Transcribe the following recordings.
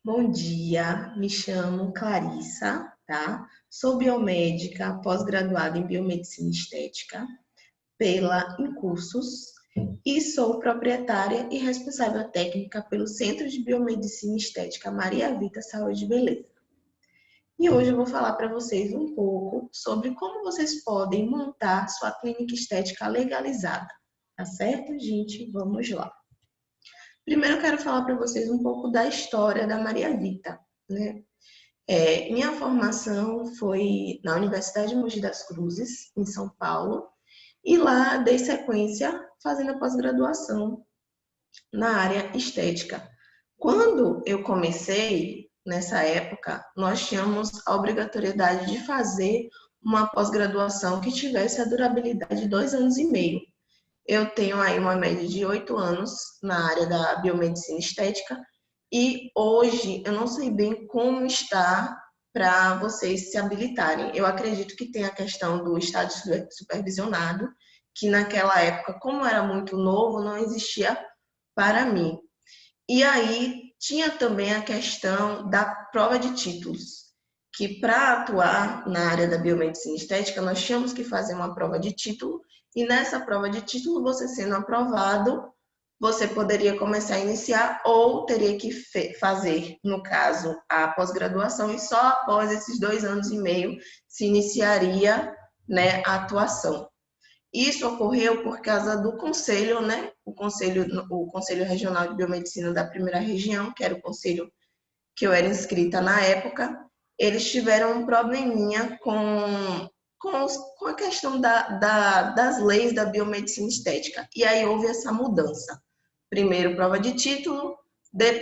Bom dia, me chamo Clarissa, tá? Sou biomédica, pós-graduada em biomedicina estética pela Incursos e sou proprietária e responsável técnica pelo Centro de Biomedicina Estética Maria Vita Saúde e Beleza. E hoje eu vou falar para vocês um pouco sobre como vocês podem montar sua clínica estética legalizada, tá certo, gente? Vamos lá. Primeiro eu quero falar para vocês um pouco da história da Maria Vita, né? Minha formação foi na Universidade de Mogi das Cruzes, em São Paulo, e lá dei sequência fazendo a pós-graduação na área estética. Quando eu comecei, nessa época, nós tínhamos a obrigatoriedade de fazer uma pós-graduação que tivesse a durabilidade de 2 anos e meio. Eu tenho aí uma média de 8 anos na área da biomedicina estética e hoje eu não sei bem como está para vocês se habilitarem. Eu acredito que tem a questão do estágio supervisionado, que naquela época, como era muito novo, não existia para mim. E aí tinha também a questão da prova de títulos, que para atuar na área da biomedicina estética, nós tínhamos que fazer uma prova de título, e nessa prova de título, você sendo aprovado, você poderia começar a iniciar ou teria que fazer, no caso, a pós-graduação, e só após esses 2 anos e meio se iniciaria, né, a atuação. Isso ocorreu por causa do conselho, né? O Conselho Regional de Biomedicina da Primeira Região, que era o conselho que eu era inscrita na época, eles tiveram um probleminha com a questão das leis da biomedicina estética. E aí houve essa mudança. Primeiro, prova de título,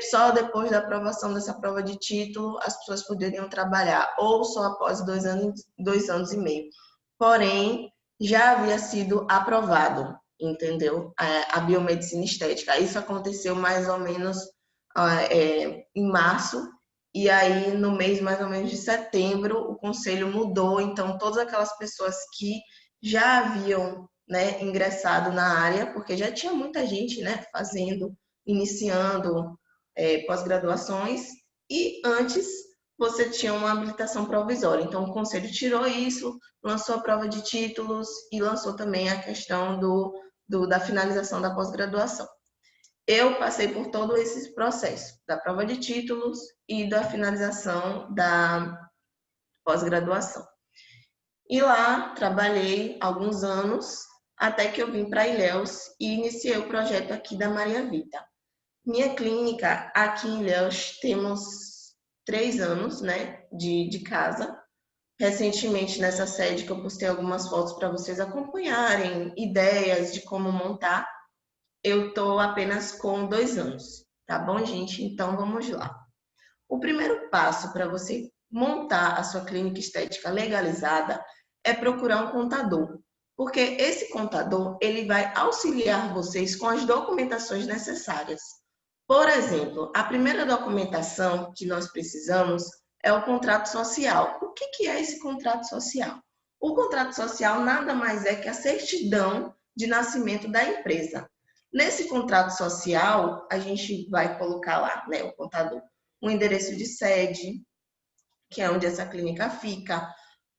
só depois da aprovação dessa prova de título, as pessoas poderiam trabalhar, ou só após 2 anos e meio. Porém, já havia sido aprovado, entendeu? A biomedicina estética. Isso aconteceu mais ou menos em março, e aí no mês mais ou menos de setembro o conselho mudou, então todas aquelas pessoas que já haviam, né, ingressado na área, porque já tinha muita gente, né, iniciando pós-graduações, e antes você tinha uma habilitação provisória. Então o conselho tirou isso, lançou a prova de títulos e lançou também a questão da finalização da pós-graduação. Eu passei por todo esse processo, da prova de títulos e da finalização da pós-graduação. E lá trabalhei alguns anos, até que eu vim para Ilhéus e iniciei o projeto aqui da Maria Vita. Minha clínica, aqui em Ilhéus, temos 3 anos, né, de casa. Recentemente, nessa sede, que eu postei algumas fotos para vocês acompanharem, ideias de como montar, eu estou apenas com 2 anos, tá bom, gente? Então, vamos lá. O primeiro passo para você montar a sua clínica estética legalizada é procurar um contador, porque esse contador ele vai auxiliar vocês com as documentações necessárias. Por exemplo, a primeira documentação que nós precisamos é o contrato social. O que é esse contrato social? O contrato social nada mais é que a certidão de nascimento da empresa. Nesse contrato social, a gente vai colocar lá, né, o contador, o endereço de sede, que é onde essa clínica fica,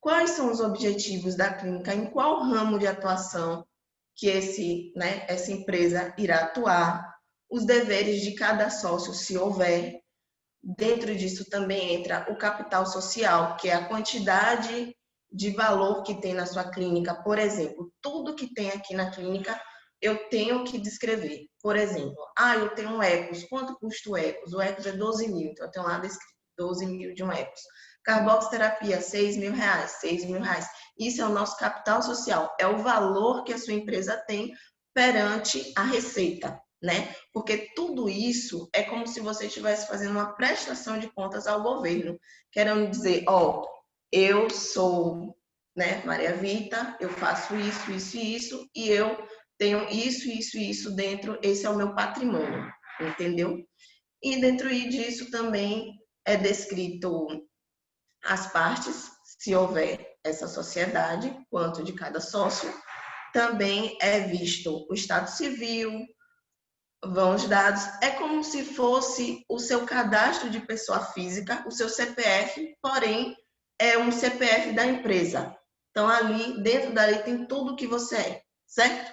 quais são os objetivos da clínica, em qual ramo de atuação que essa empresa irá atuar, os deveres de cada sócio, se houver. Dentro disso também entra o capital social, que é a quantidade de valor que tem na sua clínica. Por exemplo, tudo que tem aqui na clínica eu tenho que descrever. Por exemplo, eu tenho um Ecos. Quanto custa o Ecos? O Ecos é 12 mil, então eu tenho lá descrito 12 mil de um Ecos. Carboxterapia, 6 mil reais, 6 mil reais. Isso é o nosso capital social, é o valor que a sua empresa tem perante a receita, né? Porque tudo isso é como se você estivesse fazendo uma prestação de contas ao governo, querendo dizer, eu sou, né, Maria Vita, eu faço isso, isso e isso, e eu tenho isso, isso e isso dentro, esse é o meu patrimônio, entendeu? E dentro disso também é descrito as partes, se houver essa sociedade, quanto de cada sócio. Também é visto o estado civil, Vão os dados. É como se fosse o seu cadastro de pessoa física, o seu CPF, porém é um CPF da empresa. Então, ali, dentro dali, tem tudo que você é, certo?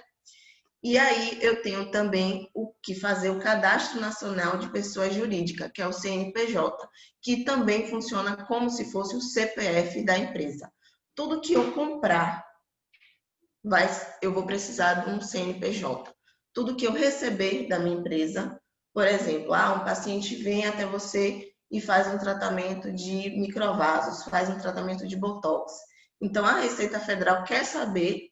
E aí, eu tenho também o que fazer o Cadastro Nacional de Pessoa Jurídica, que é o CNPJ, que também funciona como se fosse o CPF da empresa. Tudo que eu comprar, eu vou precisar de um CNPJ. Tudo que eu receber da minha empresa, por exemplo, um paciente vem até você e faz um tratamento de microvasos, faz um tratamento de botox. Então, a Receita Federal quer saber,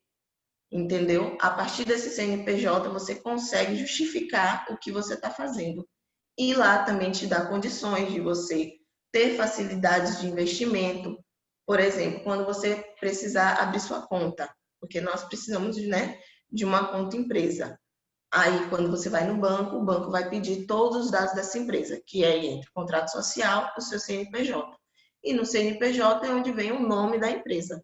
entendeu? A partir desse CNPJ, você consegue justificar o que você está fazendo. E lá também te dá condições de você ter facilidades de investimento. Por exemplo, quando você precisar abrir sua conta, porque nós precisamos, né, de uma conta empresa. Aí, quando você vai no banco, o banco vai pedir todos os dados dessa empresa, que é entre o contrato social e o seu CNPJ. E no CNPJ é onde vem o nome da empresa.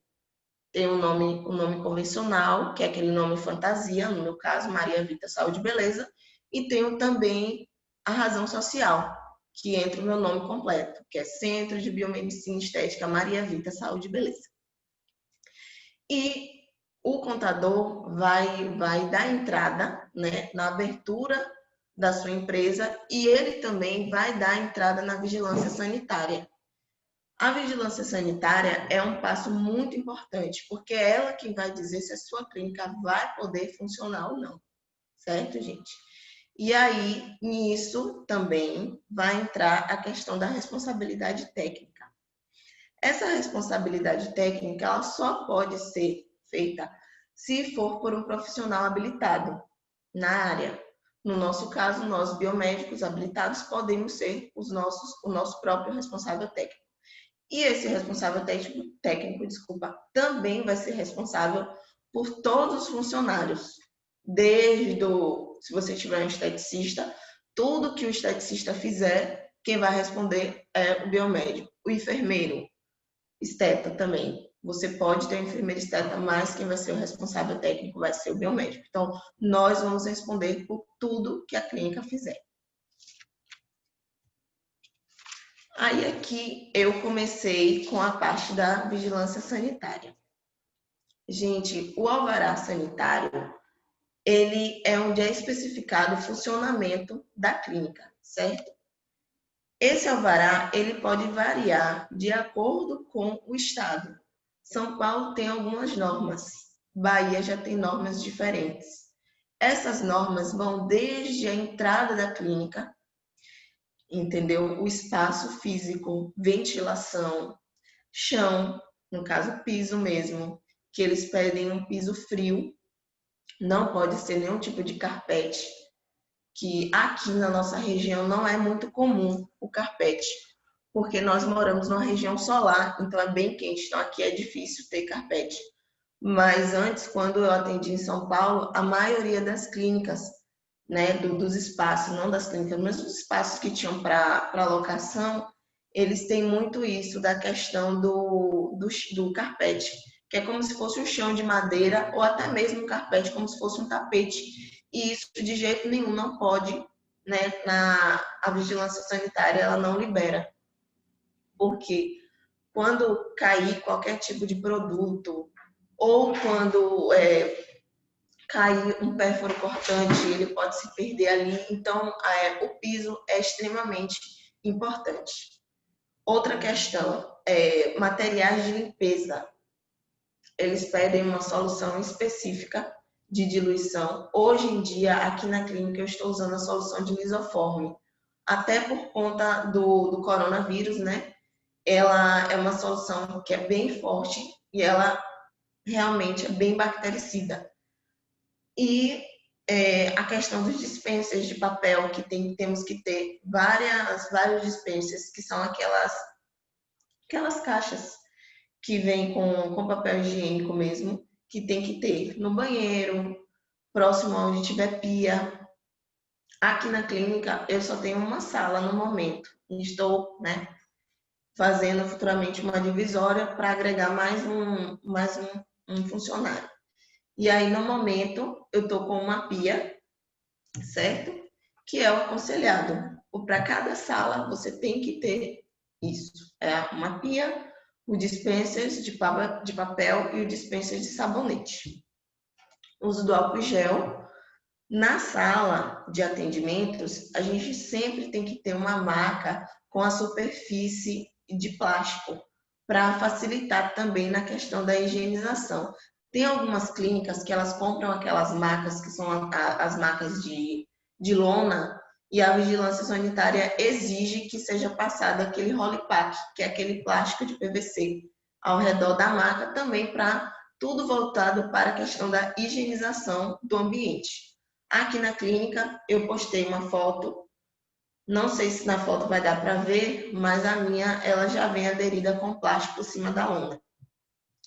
Tem o nome convencional, que é aquele nome fantasia, no meu caso, Maria Vita Saúde e Beleza, e tenho também a razão social, que entra o meu nome completo, que é Centro de Biomedicina Estética Maria Vita Saúde e Beleza. E o contador vai dar entrada, né, na abertura da sua empresa e ele também vai dar entrada na vigilância sanitária. A vigilância sanitária é um passo muito importante, porque é ela quem vai dizer se a sua clínica vai poder funcionar ou não, certo, gente? E aí, nisso também vai entrar a questão da responsabilidade técnica. Essa responsabilidade técnica, ela só pode ser feita se for por um profissional habilitado na área. No nosso caso, nós biomédicos habilitados podemos ser o nosso próprio responsável técnico. E esse responsável técnico, também vai ser responsável por todos os funcionários, se você tiver um esteticista, tudo que o esteticista fizer, quem vai responder é o biomédico. O enfermeiro, esteta também. Você pode ter um enfermeiro esteta, mas quem vai ser o responsável técnico vai ser o biomédico. Então, nós vamos responder por tudo que a clínica fizer. Aí aqui eu comecei com a parte da vigilância sanitária. Gente, o alvará sanitário, ele é onde é especificado o funcionamento da clínica, certo? Esse alvará, ele pode variar de acordo com o estado. São Paulo tem algumas normas, Bahia já tem normas diferentes. Essas normas vão desde a entrada da clínica, entendeu? O espaço físico, ventilação, chão, no caso piso mesmo, que eles pedem um piso frio, não pode ser nenhum tipo de carpete, que aqui na nossa região não é muito comum o carpete, porque nós moramos numa região solar, então é bem quente, então aqui é difícil ter carpete. Mas antes, quando eu atendi em São Paulo, a maioria das clínicas, né, dos espaços, não das clínicas, mas dos espaços que tinham para locação, eles têm muito isso da questão do carpete, que é como se fosse um chão de madeira ou até mesmo um carpete, como se fosse um tapete. E isso de jeito nenhum não pode, né, a vigilância sanitária ela não libera. Porque quando cair qualquer tipo de produto ou quando cair um pérfuro cortante, ele pode se perder ali. Então, o piso é extremamente importante. Outra questão, materiais de limpeza. Eles pedem uma solução específica de diluição. Hoje em dia, aqui na clínica, eu estou usando a solução de lisoforme. Até por conta do coronavírus, né? Ela é uma solução que é bem forte e ela realmente é bem bactericida. E a questão dos dispensers de papel, que temos que ter vários dispensers, que são aquelas caixas que vem com papel higiênico mesmo, que tem que ter no banheiro, próximo onde tiver pia. Aqui na clínica eu só tenho uma sala no momento. Estou, né, fazendo futuramente uma divisória para agregar mais um funcionário. E aí, no momento, eu estou com uma pia, certo? que é o aconselhado. Para cada sala, você tem que ter isso. É uma pia, o dispenser de papel e o dispenser de sabonete. Uso do álcool gel. Na sala de atendimentos, a gente sempre tem que ter uma maca com a superfície de plástico para facilitar também na questão da higienização. Tem algumas clínicas que elas compram aquelas macas que são as macas de lona e a vigilância sanitária exige que seja passado aquele Rollpack, que é aquele plástico de PVC, ao redor da maca também para tudo voltado para a questão da higienização do ambiente. Aqui na clínica eu postei uma foto, não sei se na foto vai dar para ver, mas a minha ela já vem aderida com plástico por cima da lona.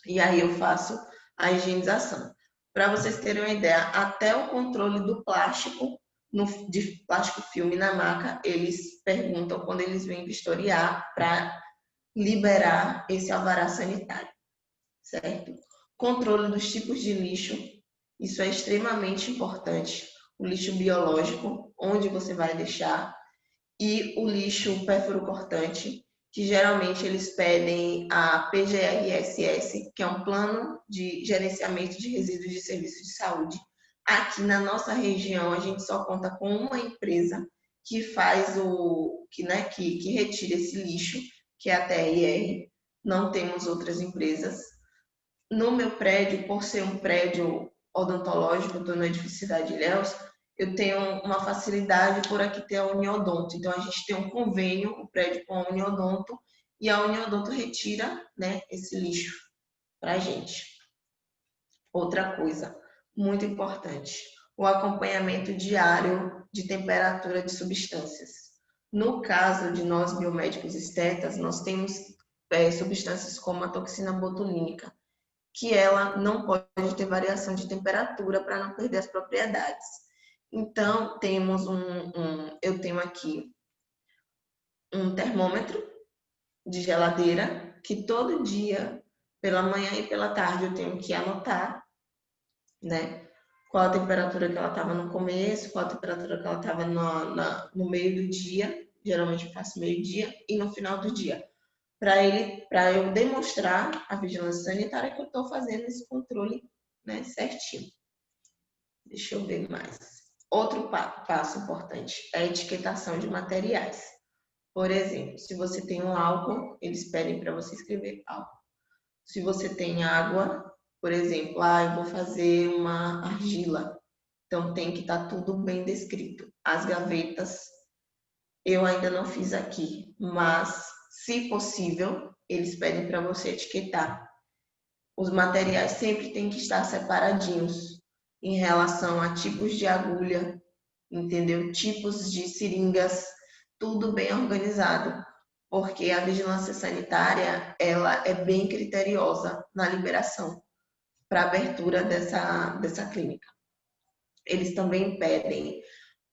E aí eu faço a higienização. Para vocês terem uma ideia, até o controle do plástico, de plástico filme na maca, eles perguntam quando eles vêm vistoriar para liberar esse alvará sanitário, certo? Controle dos tipos de lixo, isso é extremamente importante. O lixo biológico, onde você vai deixar, e o lixo perfuro-cortante, que geralmente eles pedem a PGRSS, que é um plano de gerenciamento de resíduos de serviços de saúde. Aqui na nossa região, a gente só conta com uma empresa que faz que retira esse lixo, que é a TRR. Não temos outras empresas. No meu prédio, por ser um prédio odontológico, estou no edifício Cidade de Ilhéus, eu tenho uma facilidade por aqui ter a Uniodonto. Então, a gente tem um convênio, o prédio com a Uniodonto, e a Uniodonto retira, né, esse lixo para a gente. Outra coisa muito importante, o acompanhamento diário de temperatura de substâncias. No caso de nós biomédicos estetas, nós temos substâncias como a toxina botulínica, que ela não pode ter variação de temperatura para não perder as propriedades. Então, eu tenho aqui um termômetro de geladeira que todo dia, pela manhã e pela tarde, eu tenho que anotar, né? Qual a temperatura que ela estava no começo, qual a temperatura que ela estava no meio do dia, geralmente eu faço meio-dia, e no final do dia, para eu demonstrar à vigilância sanitária que eu estou fazendo esse controle, né, certinho. Deixa eu ver mais. Outro passo importante é a etiquetação de materiais. Por exemplo, se você tem um álcool, eles pedem para você escrever álcool. Se você tem água, por exemplo, eu vou fazer uma argila, então tem que estar tudo bem descrito. As gavetas, eu ainda não fiz aqui, mas, se possível, eles pedem para você etiquetar. Os materiais sempre têm que estar separadinhos em relação a tipos de agulha, entendeu? Tipos de seringas, tudo bem organizado, porque a vigilância sanitária, ela é bem criteriosa na liberação para abertura dessa clínica. Eles também pedem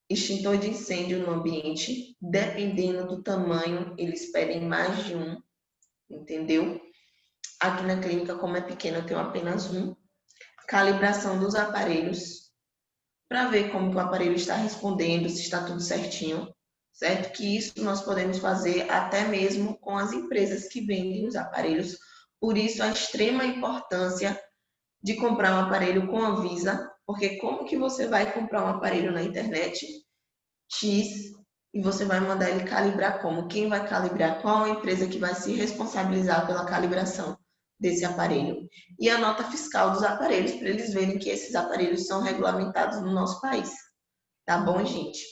extintor de incêndio no ambiente, dependendo do tamanho, eles pedem mais de um, entendeu? Aqui na clínica, como é pequena, eu tenho apenas um. Calibração dos aparelhos, para ver como que o aparelho está respondendo, se está tudo certinho, certo? Que isso nós podemos fazer até mesmo com as empresas que vendem os aparelhos. Por isso, a extrema importância de comprar um aparelho com Anvisa, porque como que você vai comprar um aparelho na internet X e você vai mandar ele calibrar como? Quem vai calibrar? Qual a empresa que vai se responsabilizar pela calibração desse aparelho? E a nota fiscal dos aparelhos, para eles verem que esses aparelhos são regulamentados no nosso país. Tá bom, gente?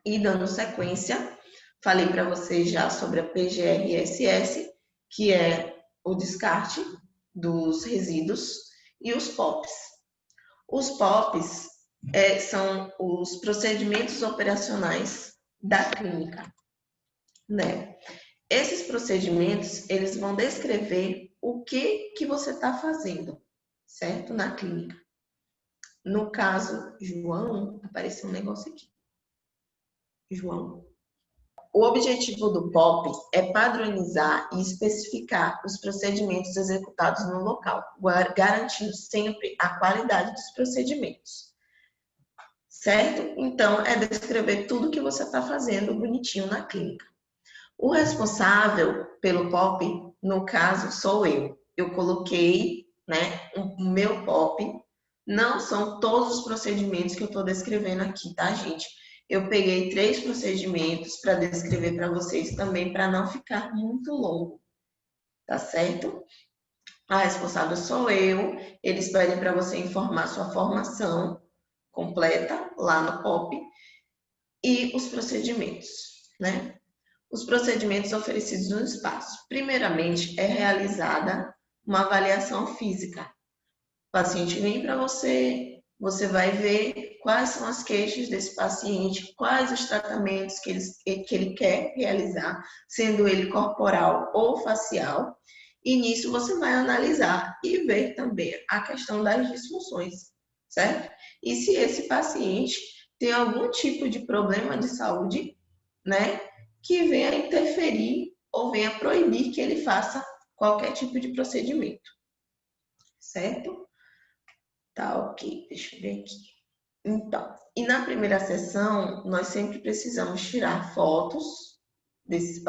E dando sequência, falei para vocês já sobre a PGRSS, que é o descarte dos resíduos, e os POPs. Os POPs são os procedimentos operacionais da clínica, né? Esses procedimentos, eles vão descrever o que você está fazendo, certo? Na clínica. No caso, João, apareceu um negócio aqui. João. O objetivo do POP é padronizar e especificar os procedimentos executados no local, garantindo sempre a qualidade dos procedimentos. certo? Então, é descrever tudo que você está fazendo bonitinho na clínica. O responsável pelo POP, no caso, sou eu. Eu coloquei, né, o meu POP. Não são todos os procedimentos que eu estou descrevendo aqui, tá, gente? Eu peguei 3 procedimentos para descrever para vocês também, para não ficar muito longo, tá certo? A responsável sou eu. Eles pedem para você informar sua formação completa lá no POP e os procedimentos, né? Os procedimentos oferecidos no espaço. Primeiramente, é realizada uma avaliação física. O paciente vem para você, você vai ver quais são as queixas desse paciente, quais os tratamentos que ele quer realizar, sendo ele corporal ou facial, e nisso você vai analisar e ver também a questão das disfunções, certo? E se esse paciente tem algum tipo de problema de saúde, né, que venha interferir ou venha proibir que ele faça qualquer tipo de procedimento, certo? Tá, ok, deixa eu ver aqui. Então, e na primeira sessão, nós sempre precisamos tirar fotos desse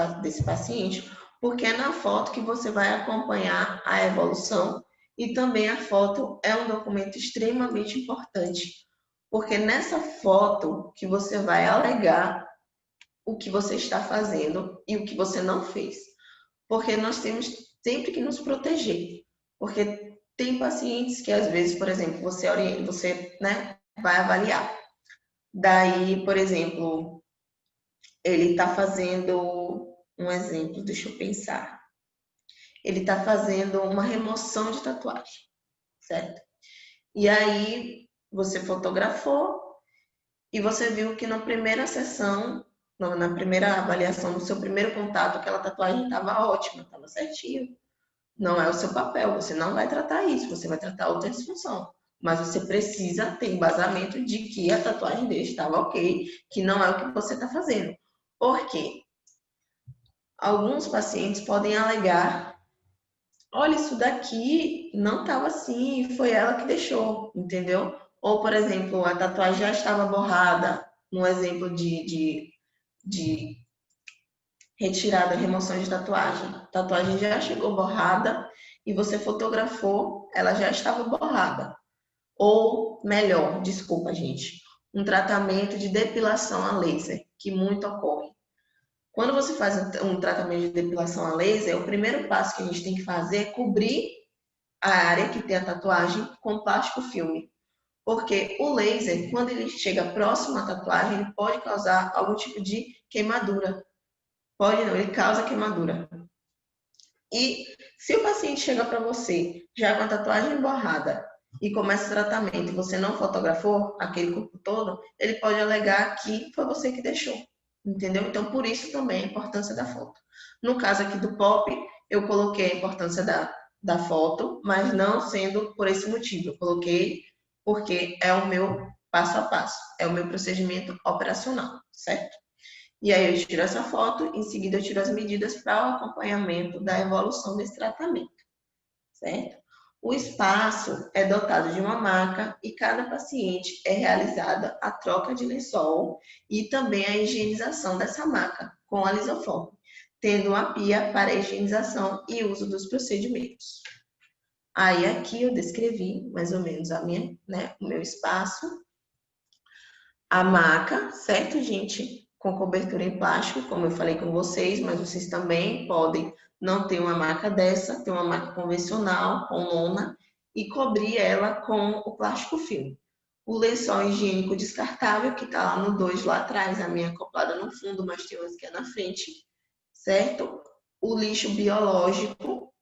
paciente, porque é na foto que você vai acompanhar a evolução e também a foto é um documento extremamente importante, porque nessa foto que você vai alegar o que você está fazendo e o que você não fez. Porque nós temos sempre que nos proteger. Porque tem pacientes que às vezes, por exemplo, você, né, vai avaliar. Daí, por exemplo, ele está fazendo um exemplo, deixa eu pensar. Ele está fazendo uma remoção de tatuagem, certo? E aí você fotografou e você viu que na primeira sessão, na primeira avaliação, no seu primeiro contato, aquela tatuagem estava ótima, estava certinho. Não é o seu papel, você não vai tratar isso, você vai tratar outra disfunção. Mas você precisa ter embasamento de que a tatuagem dele estava ok, que não é o que você está fazendo. Por quê? Alguns pacientes podem alegar: olha, isso daqui não estava assim, foi ela que deixou, entendeu? Ou, por exemplo, a tatuagem já estava borrada, um exemplo de retirada, remoção de tatuagem. A tatuagem já chegou borrada e você fotografou, ela já estava borrada. Ou melhor, desculpa, gente, um tratamento de depilação a laser, que muito ocorre. Quando você faz um tratamento de depilação a laser, o primeiro passo que a gente tem que fazer é cobrir a área que tem a tatuagem com plástico filme. Porque o laser, quando ele chega próximo à tatuagem, ele pode causar algum tipo de queimadura. Pode não, ele causa queimadura. E se o paciente chega para você já com a tatuagem borrada e começa o tratamento e você não fotografou aquele corpo todo, ele pode alegar que foi você que deixou, entendeu? Então, por isso também a importância da foto. No caso aqui do POP, eu coloquei a importância da foto, mas não sendo por esse motivo. Eu coloquei porque é o meu passo a passo, é o meu procedimento operacional, certo? E aí eu tiro essa foto, em seguida eu tiro as medidas para o acompanhamento da evolução desse tratamento, certo? O espaço é dotado de uma maca e cada paciente é realizada a troca de lençol e também a higienização dessa maca com a lisoforme, tendo uma pia para a higienização e uso dos procedimentos. Aí aqui eu descrevi mais ou menos o meu espaço, a maca, certo, gente? Com cobertura em plástico, como eu falei com vocês, mas vocês também podem não ter uma maca dessa, ter uma maca convencional, com lona, e cobrir ela com o plástico filme. O lençol higiênico descartável, que está lá no 2 lá atrás, a minha acoplada no fundo, mas tem umas que é na frente, certo? O lixo biológico,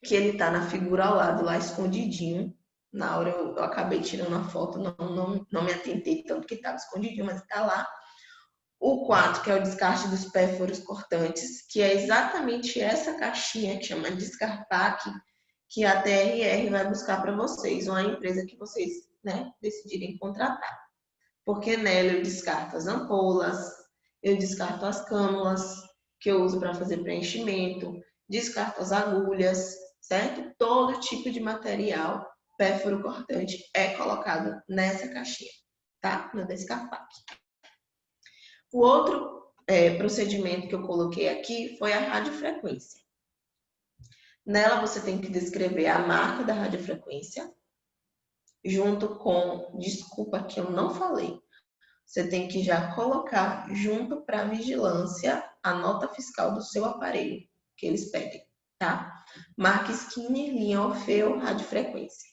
que ele está na figura ao lado, lá escondidinho. Na hora eu acabei tirando a foto, não me atentei tanto que estava escondidinho, mas está lá. O 4, que é o descarte dos pérforos cortantes, que é exatamente essa caixinha que chama Descarpac, que a TRR vai buscar para vocês, ou a empresa que vocês, né, decidirem contratar. Porque nela eu descarto as ampolas, eu descarto as cânulas, que eu uso para fazer preenchimento, descarto as agulhas, certo? Todo tipo de material pérfuro cortante é colocado nessa caixinha. tá? No descarpado. O outro procedimento que eu coloquei aqui foi a radiofrequência. Nela você tem que descrever a marca da radiofrequência, junto com, desculpa que eu não falei, você tem que já colocar junto para a vigilância a nota fiscal do seu aparelho, que eles pedem, tá? Marca Skinner, linha Orfeu, radiofrequência.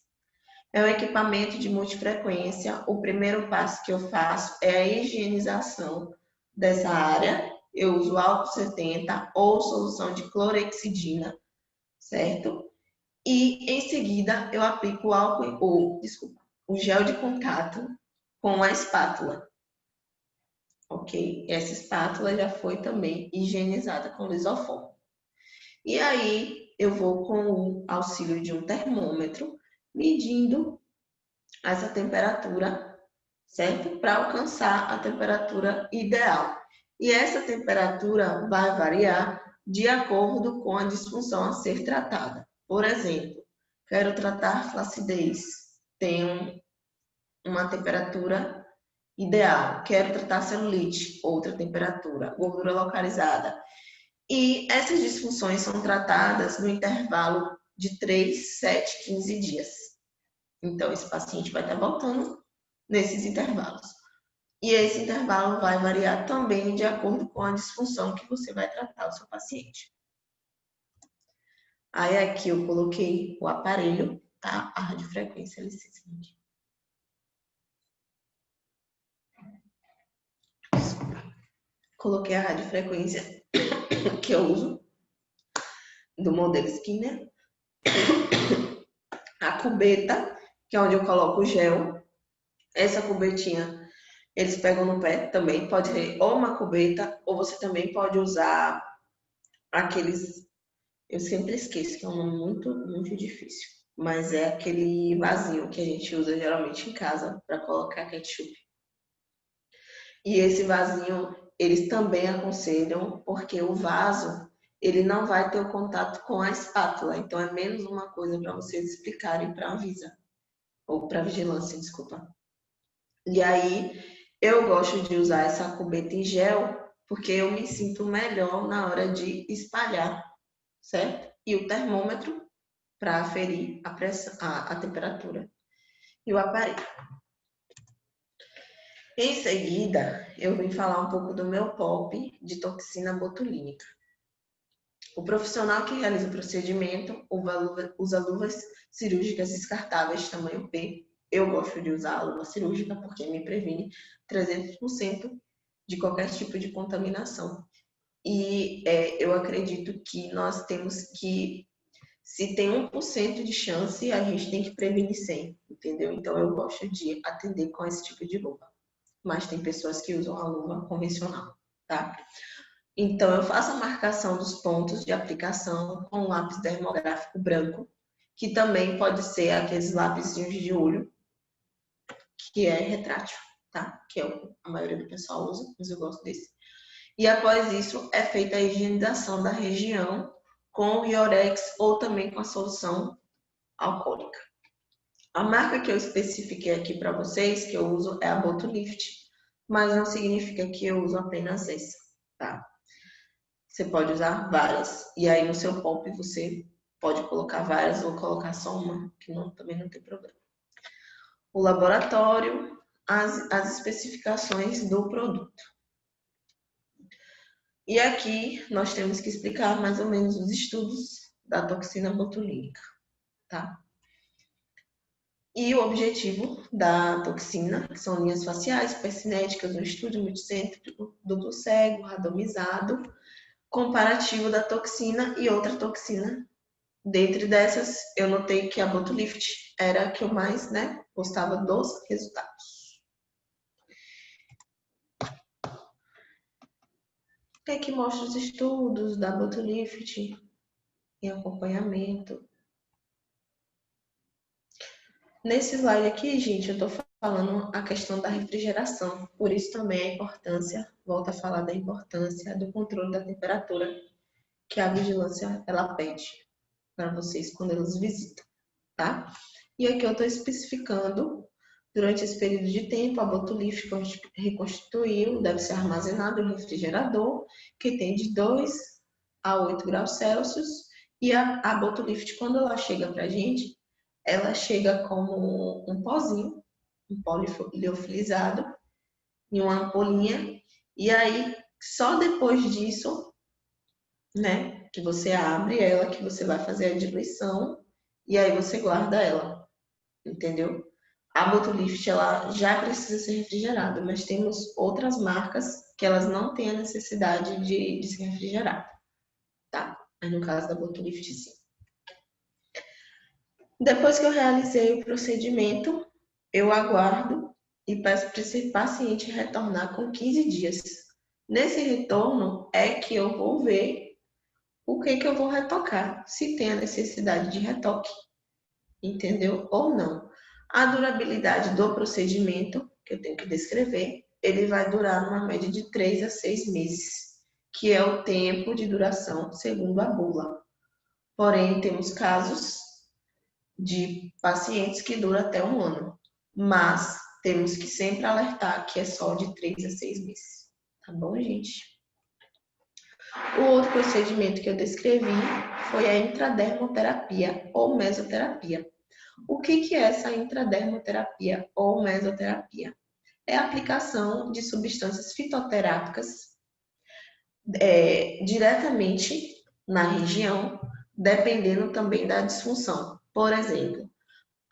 É um equipamento de multifrequência. O primeiro passo que eu faço é a higienização dessa área. Eu uso álcool 70 ou solução de clorexidina, certo? E em seguida eu aplico o gel de contato com a espátula. Ok? Essa espátula já foi também higienizada com lisoform. E aí eu vou com o auxílio de um termômetro medindo essa temperatura, certo? Para alcançar a temperatura ideal. E essa temperatura vai variar de acordo com a disfunção a ser tratada. Por exemplo, quero tratar flacidez, tenho uma temperatura ideal. Quero tratar celulite, outra temperatura, gordura localizada. E essas disfunções são tratadas no intervalo de 3, 7, 15 dias. Então, esse paciente vai estar voltando nesses intervalos. E esse intervalo vai variar também de acordo com a disfunção que você vai tratar o seu paciente. Aí aqui eu coloquei o aparelho, tá? A radiofrequência LC. Coloquei a radiofrequência que eu uso, do modelo Skinner. A cubeta, que é onde eu coloco o gel. Essa cubetinha, eles pegam no pé também. Pode ser ou uma cubeta, ou você também pode usar aqueles... Eu sempre esqueço, que é um nome muito, muito difícil. Mas é aquele vasinho que a gente usa geralmente em casa para colocar ketchup. E esse vasinho, eles também aconselham, porque o vaso, ele não vai ter o contato com a espátula. Então, é menos uma coisa para vocês explicarem para a Anvisa. Ou para a vigilância, desculpa. E aí, eu gosto de usar essa cubeta em gel, porque eu me sinto melhor na hora de espalhar, certo? E o termômetro para aferir a pressão, a temperatura. E o aparelho. Em seguida, eu vim falar um pouco do meu POP de toxina botulínica. O profissional que realiza o procedimento usa luvas cirúrgicas descartáveis tamanho P. Eu gosto de usar a luva cirúrgica porque me previne 300% de qualquer tipo de contaminação. E eu acredito que nós temos que, se tem 1% de chance, a gente tem que prevenir 100, entendeu? Então eu gosto de atender com esse tipo de luva. Mas tem pessoas que usam a luva convencional, tá? Então, eu faço a marcação dos pontos de aplicação com um lápis dermográfico branco, que também pode ser aqueles lapisinhos de olho, que é retrátil, tá? Que a maioria do pessoal usa, mas eu gosto desse. E após isso, é feita a higienização da região com o Iorex ou também com a solução alcoólica. A marca que eu especifiquei aqui para vocês, que eu uso, é a Botolift, mas não significa que eu uso apenas essa, tá? Você pode usar várias. E aí no seu POP você pode colocar várias ou colocar só uma, que também não tem problema. O laboratório, as especificações do produto. E aqui nós temos que explicar mais ou menos os estudos da toxina botulínica, tá? E o objetivo da toxina, que são linhas faciais, hipercinéticas, um estudo multicêntrico, duplo cego, randomizado, comparativo da toxina e outra toxina. Dentre dessas, eu notei que a Botolift era a que eu mais, gostava dos resultados. Aqui mostra os estudos da Botolift em acompanhamento. Nesse slide aqui, gente, eu estou falando a questão da refrigeração. Por isso também a importância, volto a falar da importância do controle da temperatura que a vigilância ela pede para vocês quando eles visitam, tá? E aqui eu estou especificando Durante esse período de tempo, a botulífera reconstituiu, deve ser armazenado em refrigerador, que tem de 2 a 8 graus Celsius, e a botulífera, quando ela chega para a gente, ela chega como um pozinho, um pó liofilizado, em uma ampolinha, e aí, só depois disso, né, que você abre ela, que você vai fazer a diluição, e aí você guarda ela, entendeu? A Botulífera, ela já precisa ser refrigerada, mas temos outras marcas que elas não têm a necessidade de ser refrigerada, tá? Mas no caso da Botulífera, sim. Depois que eu realizei o procedimento, eu aguardo e peço para esse paciente retornar com 15 dias. Nesse retorno é que eu vou ver o que eu vou retocar, se tem a necessidade de retoque, entendeu? Ou não. A durabilidade do procedimento, que eu tenho que descrever, ele vai durar uma média de 3 a 6 meses, que é o tempo de duração segundo a bula. Porém, temos casos de pacientes que duram até 1 ano, mas temos que sempre alertar que é só de 3 a 6 meses. Tá bom, gente? O outro procedimento que eu descrevi foi a intradermoterapia ou mesoterapia. O que é essa intradermoterapia ou mesoterapia? É a aplicação de substâncias fitoterápicas diretamente na região, dependendo também da disfunção. Por exemplo,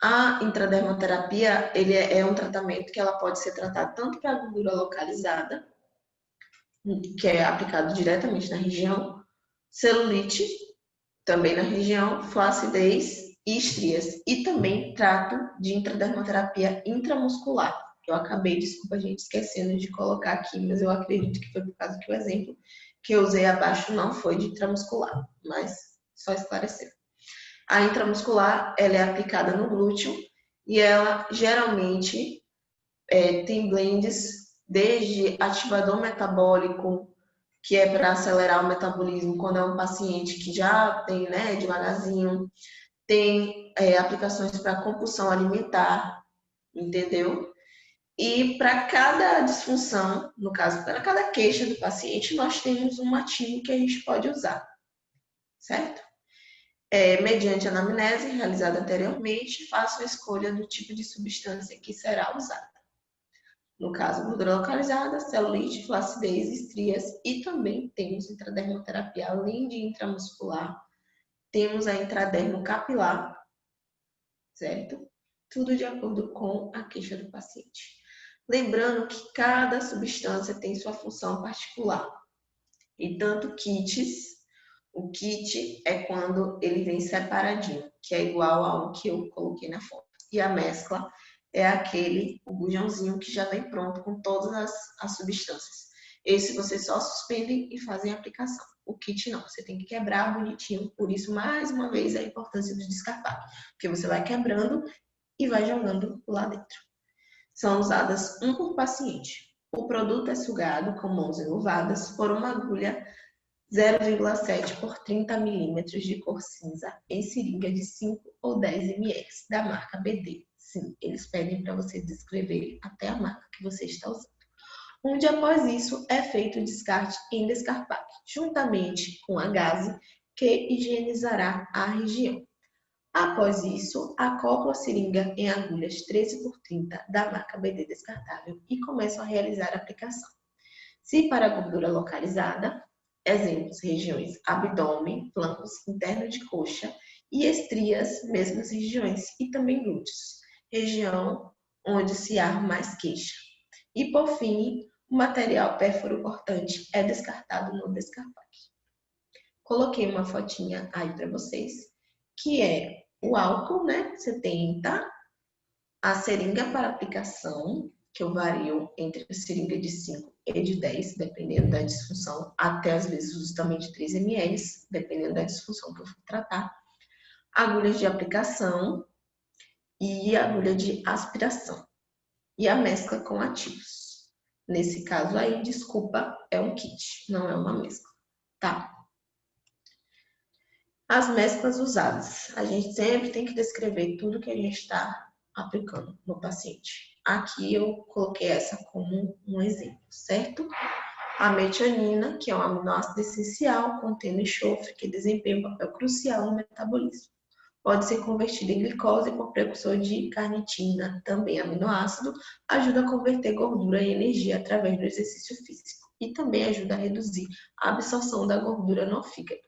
a intradermoterapia ele é um tratamento que ela pode ser tratada tanto para a gordura localizada, que é aplicado diretamente na região, celulite, também na região, flacidez e estrias. E também trato de intradermoterapia intramuscular. Eu acabei, desculpa, gente, esquecendo de colocar aqui, mas eu acredito que foi por causa que o exemplo que eu usei abaixo não foi de intramuscular, mas só esclarecer. A intramuscular, ela é aplicada no glúteo e ela geralmente tem blends desde ativador metabólico, que é para acelerar o metabolismo quando é um paciente que já tem, né, devagarzinho, tem aplicações para compulsão alimentar, entendeu? E para cada disfunção, no caso, para cada queixa do paciente, nós temos um ativo que a gente pode usar, certo? Mediante anamnese realizada anteriormente, faço a escolha do tipo de substância que será usada. No caso, gordura localizada, celulite, flacidez, estrias e também temos intradermoterapia, além de intramuscular, temos a intradermocapilar, certo? Tudo de acordo com a queixa do paciente. Lembrando que cada substância tem sua função particular. E tanto kits, o kit é quando ele vem separadinho, que é igual ao que eu coloquei na foto. E a mescla é aquele, o bujãozinho que já vem pronto com todas as substâncias. Esse vocês só suspendem e fazem a aplicação. O kit não, você tem que quebrar bonitinho. Por isso, mais uma vez, a importância do descartável. Porque você vai quebrando e vai jogando lá dentro. São usadas um por paciente. O produto é sugado com mãos enluvadas por uma agulha 0,7 por 30 milímetros de cor cinza em seringa de 5 ou 10 ml da marca BD. Sim, eles pedem para você descrever até a marca que você está usando. Onde após isso é feito o descarte em descartável, juntamente com a gaze que higienizará a região. Após isso, acoplo a seringa em agulhas 13 por 30 da marca BD descartável e começo a realizar a aplicação. Se para gordura localizada, exemplos, regiões abdômen, flancos, interno de coxa e estrias, mesmas regiões, e também glúteos, região onde se há mais queixa. E por fim, o material pérfuro cortante é descartado no descarpaque. Coloquei uma fotinha aí para vocês, que é o álcool, né, 70, a seringa para aplicação, que eu vario entre a seringa de 5 e de 10, dependendo da disfunção, até às vezes uso também de 3 ml, dependendo da disfunção que eu for tratar. Agulhas de aplicação e agulha de aspiração. E a mescla com ativos. Nesse caso aí, desculpa, é um kit, não é uma mescla, tá? As mesclas usadas. A gente sempre tem que descrever tudo que a gente está aplicando no paciente. aqui eu coloquei essa como um exemplo, certo? A metionina, que é um aminoácido essencial, contendo enxofre, que desempenha um papel crucial no metabolismo. Pode ser convertido em glicose por precursor de carnitina, também aminoácido, ajuda a converter gordura em energia através do exercício físico e também ajuda a reduzir a absorção da gordura no fígado.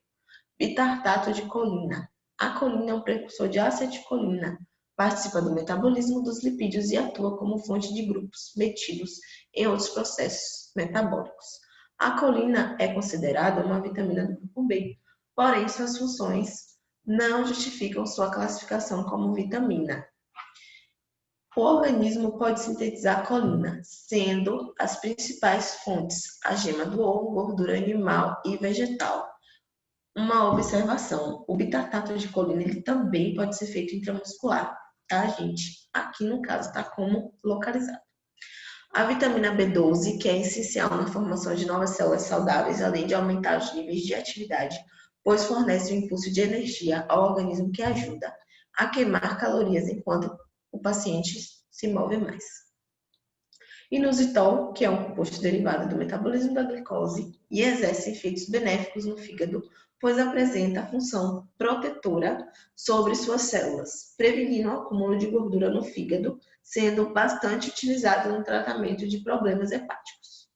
Bitartato de colina. A colina é um precursor de acetilcolina, participa do metabolismo dos lipídios e atua como fonte de grupos metidos em outros processos metabólicos. A colina é considerada uma vitamina do grupo B, porém suas funções não justificam sua classificação como vitamina. O organismo pode sintetizar colina, sendo as principais fontes a gema do ovo, gordura animal e vegetal. Uma observação, o bitartato de colina ele também pode ser feito intramuscular, tá, gente? Aqui no caso está como localizado. A vitamina B12, que é essencial na formação de novas células saudáveis, além de aumentar os níveis de atividade, pois fornece um impulso de energia ao organismo que ajuda a queimar calorias enquanto o paciente se move mais. Inositol, que é um composto derivado do metabolismo da glicose e exerce efeitos benéficos no fígado, pois apresenta a função protetora sobre suas células, prevenindo o acúmulo de gordura no fígado, sendo bastante utilizado no tratamento de problemas hepáticos.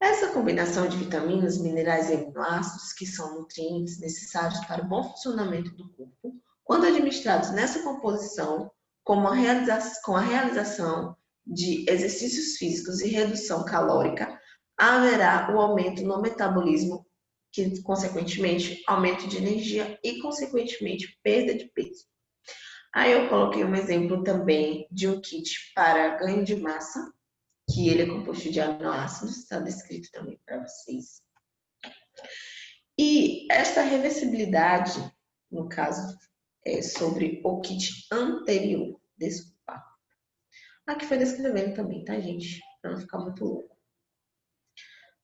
Essa combinação de vitaminas, minerais e aminoácidos, que são nutrientes necessários para o bom funcionamento do corpo, quando administrados nessa composição, com a realização de exercícios físicos e redução calórica, haverá o aumento no metabolismo, que, consequentemente, aumento de energia e, consequentemente, perda de peso. Aí eu coloquei um exemplo também de um kit para ganho de massa, que ele é composto de aminoácidos, está descrito também para vocês. E esta reversibilidade, no caso, é sobre o kit anterior, desculpa. Aqui foi descrevendo também, tá, gente? Para não ficar muito louco.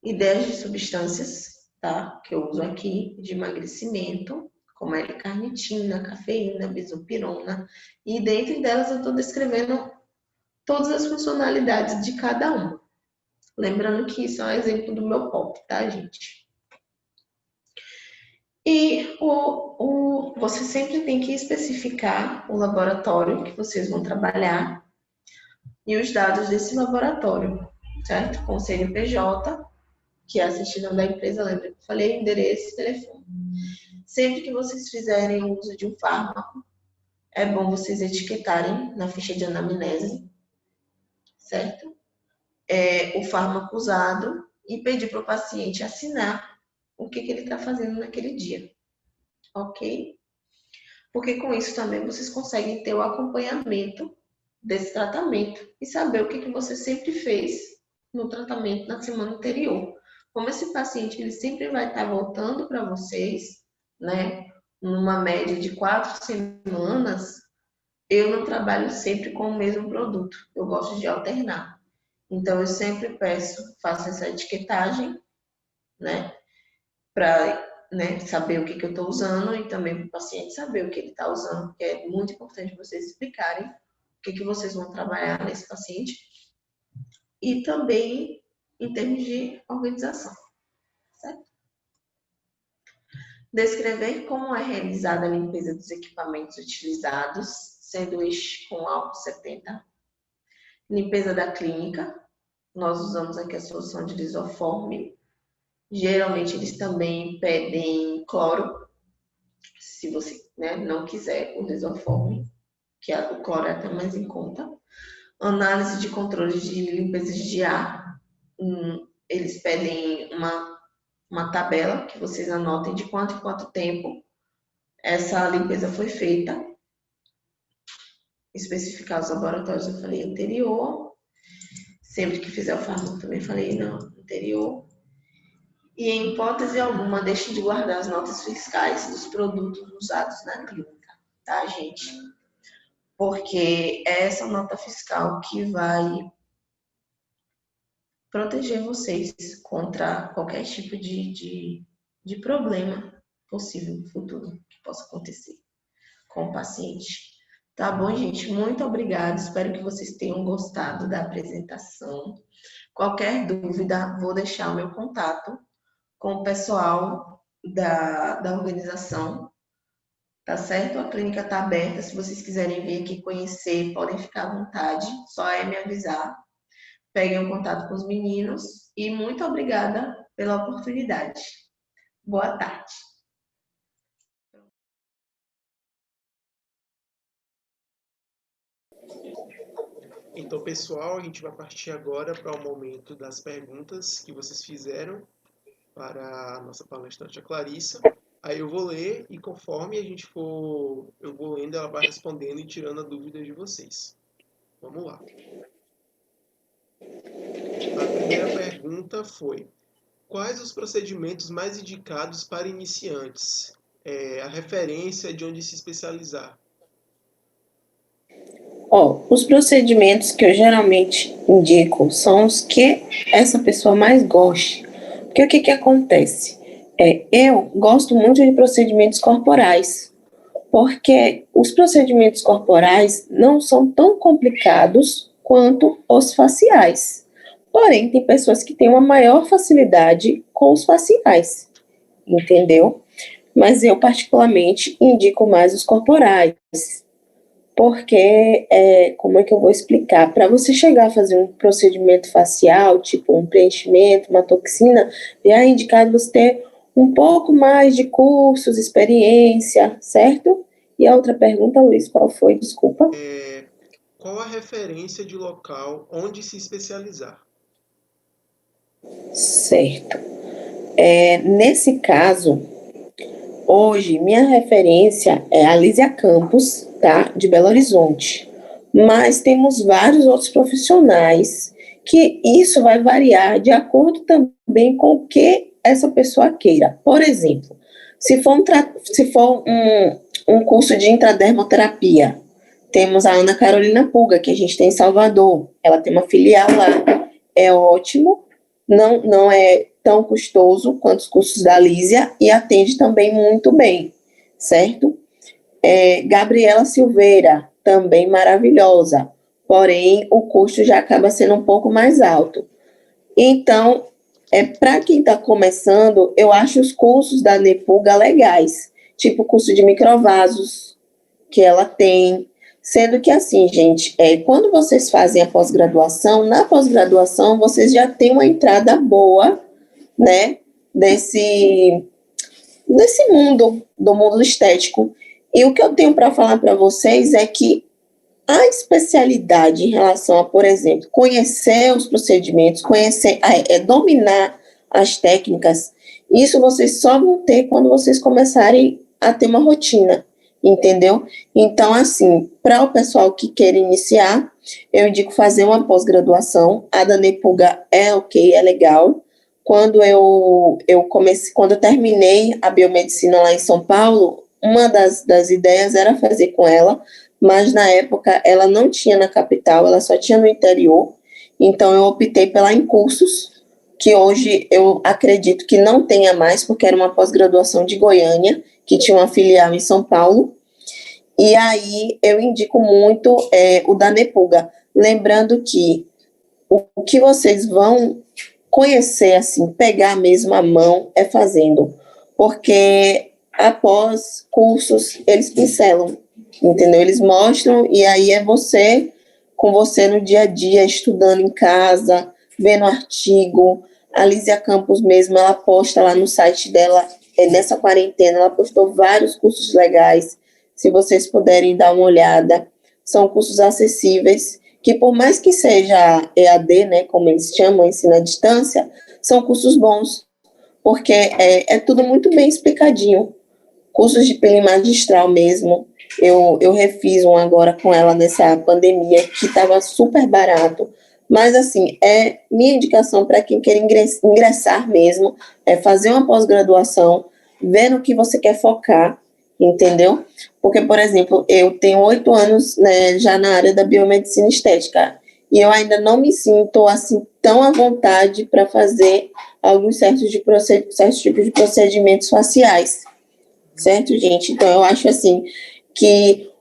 Ideias de substâncias, tá? Que eu uso aqui, de emagrecimento, como a L-carnitina, cafeína, bisopirona. E dentro delas eu estou descrevendo todas as funcionalidades de cada uma. Lembrando que isso é um exemplo do meu pop, tá, gente? E você sempre tem que especificar o laboratório que vocês vão trabalhar e os dados desse laboratório, certo? Com o CNPJ, que é a certidão da empresa, lembra que eu falei, endereço e telefone. Sempre que vocês fizerem uso de um fármaco, é bom vocês etiquetarem na ficha de anamnese, certo? O fármaco usado e pedir para o paciente assinar o que ele está fazendo naquele dia, ok? Porque com isso também vocês conseguem ter o acompanhamento desse tratamento e saber o que você sempre fez no tratamento na semana anterior. Como esse paciente ele sempre vai estar voltando para vocês, né, numa média de 4 semanas, eu não trabalho sempre com o mesmo produto, eu gosto de alternar. Então, eu sempre faço essa etiquetagem, né, para saber o que eu estou usando e também para o paciente saber o que ele está usando, porque é muito importante vocês explicarem o que vocês vão trabalhar nesse paciente e também em termos de organização, certo? Descrever como é realizada a limpeza dos equipamentos utilizados, sendo este com álcool 70. Limpeza da clínica, nós usamos aqui a solução de lisoforme. Geralmente eles também pedem cloro, se você não quiser o lisoforme, que o cloro é até mais em conta. Análise de controle de limpeza de ar, eles pedem uma tabela que vocês anotem de quanto em quanto tempo essa limpeza foi feita. Especificar os laboratórios, eu falei anterior. Sempre que fizer o fármaco, também falei no anterior. E em hipótese alguma, deixe de guardar as notas fiscais dos produtos usados na clínica, tá, gente? Porque é essa nota fiscal que vai proteger vocês contra qualquer tipo de problema possível no futuro que possa acontecer com o paciente. Tá bom, gente? Muito obrigada. Espero que vocês tenham gostado da apresentação. Qualquer dúvida, vou deixar o meu contato com o pessoal da organização, tá certo? A clínica está aberta. Se vocês quiserem vir aqui conhecer, podem ficar à vontade. Só é me avisar. Peguem o contato com os meninos e muito obrigada pela oportunidade. Boa tarde. Então, pessoal, a gente vai partir agora para o momento das perguntas que vocês fizeram para a nossa palestrante, a Clarissa. Aí eu vou ler e conforme a gente for, eu vou lendo, ela vai respondendo e tirando a dúvida de vocês. Vamos lá. A primeira pergunta foi: quais os procedimentos mais indicados para iniciantes? A referência de onde se especializar. Os procedimentos que eu geralmente indico são os que essa pessoa mais goste. Porque o que acontece? Eu gosto muito de procedimentos corporais, porque os procedimentos corporais não são tão complicados quanto os faciais. Porém, tem pessoas que têm uma maior facilidade com os faciais, entendeu? Mas eu, particularmente, indico mais os corporais. Porque, como é que eu vou explicar? Para você chegar a fazer um procedimento facial, tipo um preenchimento, uma toxina, é indicado você ter um pouco mais de cursos, experiência, certo? E a outra pergunta, Luiz, qual foi? Desculpa. Qual a referência de local onde se especializar? Certo. Nesse caso, hoje, minha referência é a Lísia Campos, tá? De Belo Horizonte. Mas temos vários outros profissionais que isso vai variar de acordo também com o que essa pessoa queira. Por exemplo, se for um curso de intradermoterapia, temos a Ana Carolina Puga, que a gente tem em Salvador. Ela tem uma filial lá. É ótimo, não é tão custoso quanto os cursos da Lísia e atende também muito bem, certo? Gabriela Silveira, também maravilhosa, porém o custo já acaba sendo um pouco mais alto. Então, para quem está começando, eu acho os cursos da Nepuga legais, tipo o curso de microvasos que ela tem, sendo que assim, gente, quando vocês fazem a pós-graduação, na pós-graduação vocês já têm uma entrada boa, né, desse mundo, do mundo estético. E o que eu tenho para falar para vocês é que a especialidade em relação a, por exemplo, conhecer os procedimentos, dominar as técnicas, isso vocês só vão ter quando vocês começarem a ter uma rotina, entendeu? Então, assim, para o pessoal que quer iniciar, eu indico fazer uma pós-graduação. A da Nepuga é ok, é legal. Quando eu terminei a biomedicina lá em São Paulo, uma das ideias era fazer com ela, mas na época ela não tinha na capital, ela só tinha no interior, então eu optei pela em cursos, que hoje eu acredito que não tenha mais, porque era uma pós-graduação de Goiânia, que tinha uma filial em São Paulo, e aí eu indico muito o da Nepuga, lembrando que o que vocês vão conhecer, assim, pegar mesmo a mão é fazendo, porque após cursos eles pincelam, entendeu? Eles mostram e aí é você, com você no dia a dia, estudando em casa, vendo artigo. A Lísia Campos mesmo, ela posta lá no site dela, nessa quarentena, ela postou vários cursos legais, se vocês puderem dar uma olhada, são cursos acessíveis, que por mais que seja EAD, né, como eles chamam, ensino à distância, são cursos bons, porque é tudo muito bem explicadinho. Cursos de pelim magistral mesmo, eu refiz um agora com ela nessa pandemia, que estava super barato, mas assim, minha indicação para quem quer ingressar mesmo, é fazer uma pós-graduação, ver no que você quer focar, entendeu? Porque, por exemplo, eu tenho 8 anos, né, já na área da biomedicina estética e eu ainda não me sinto assim tão à vontade para fazer alguns certos tipos de procedimentos faciais, certo, gente? Então, eu acho assim que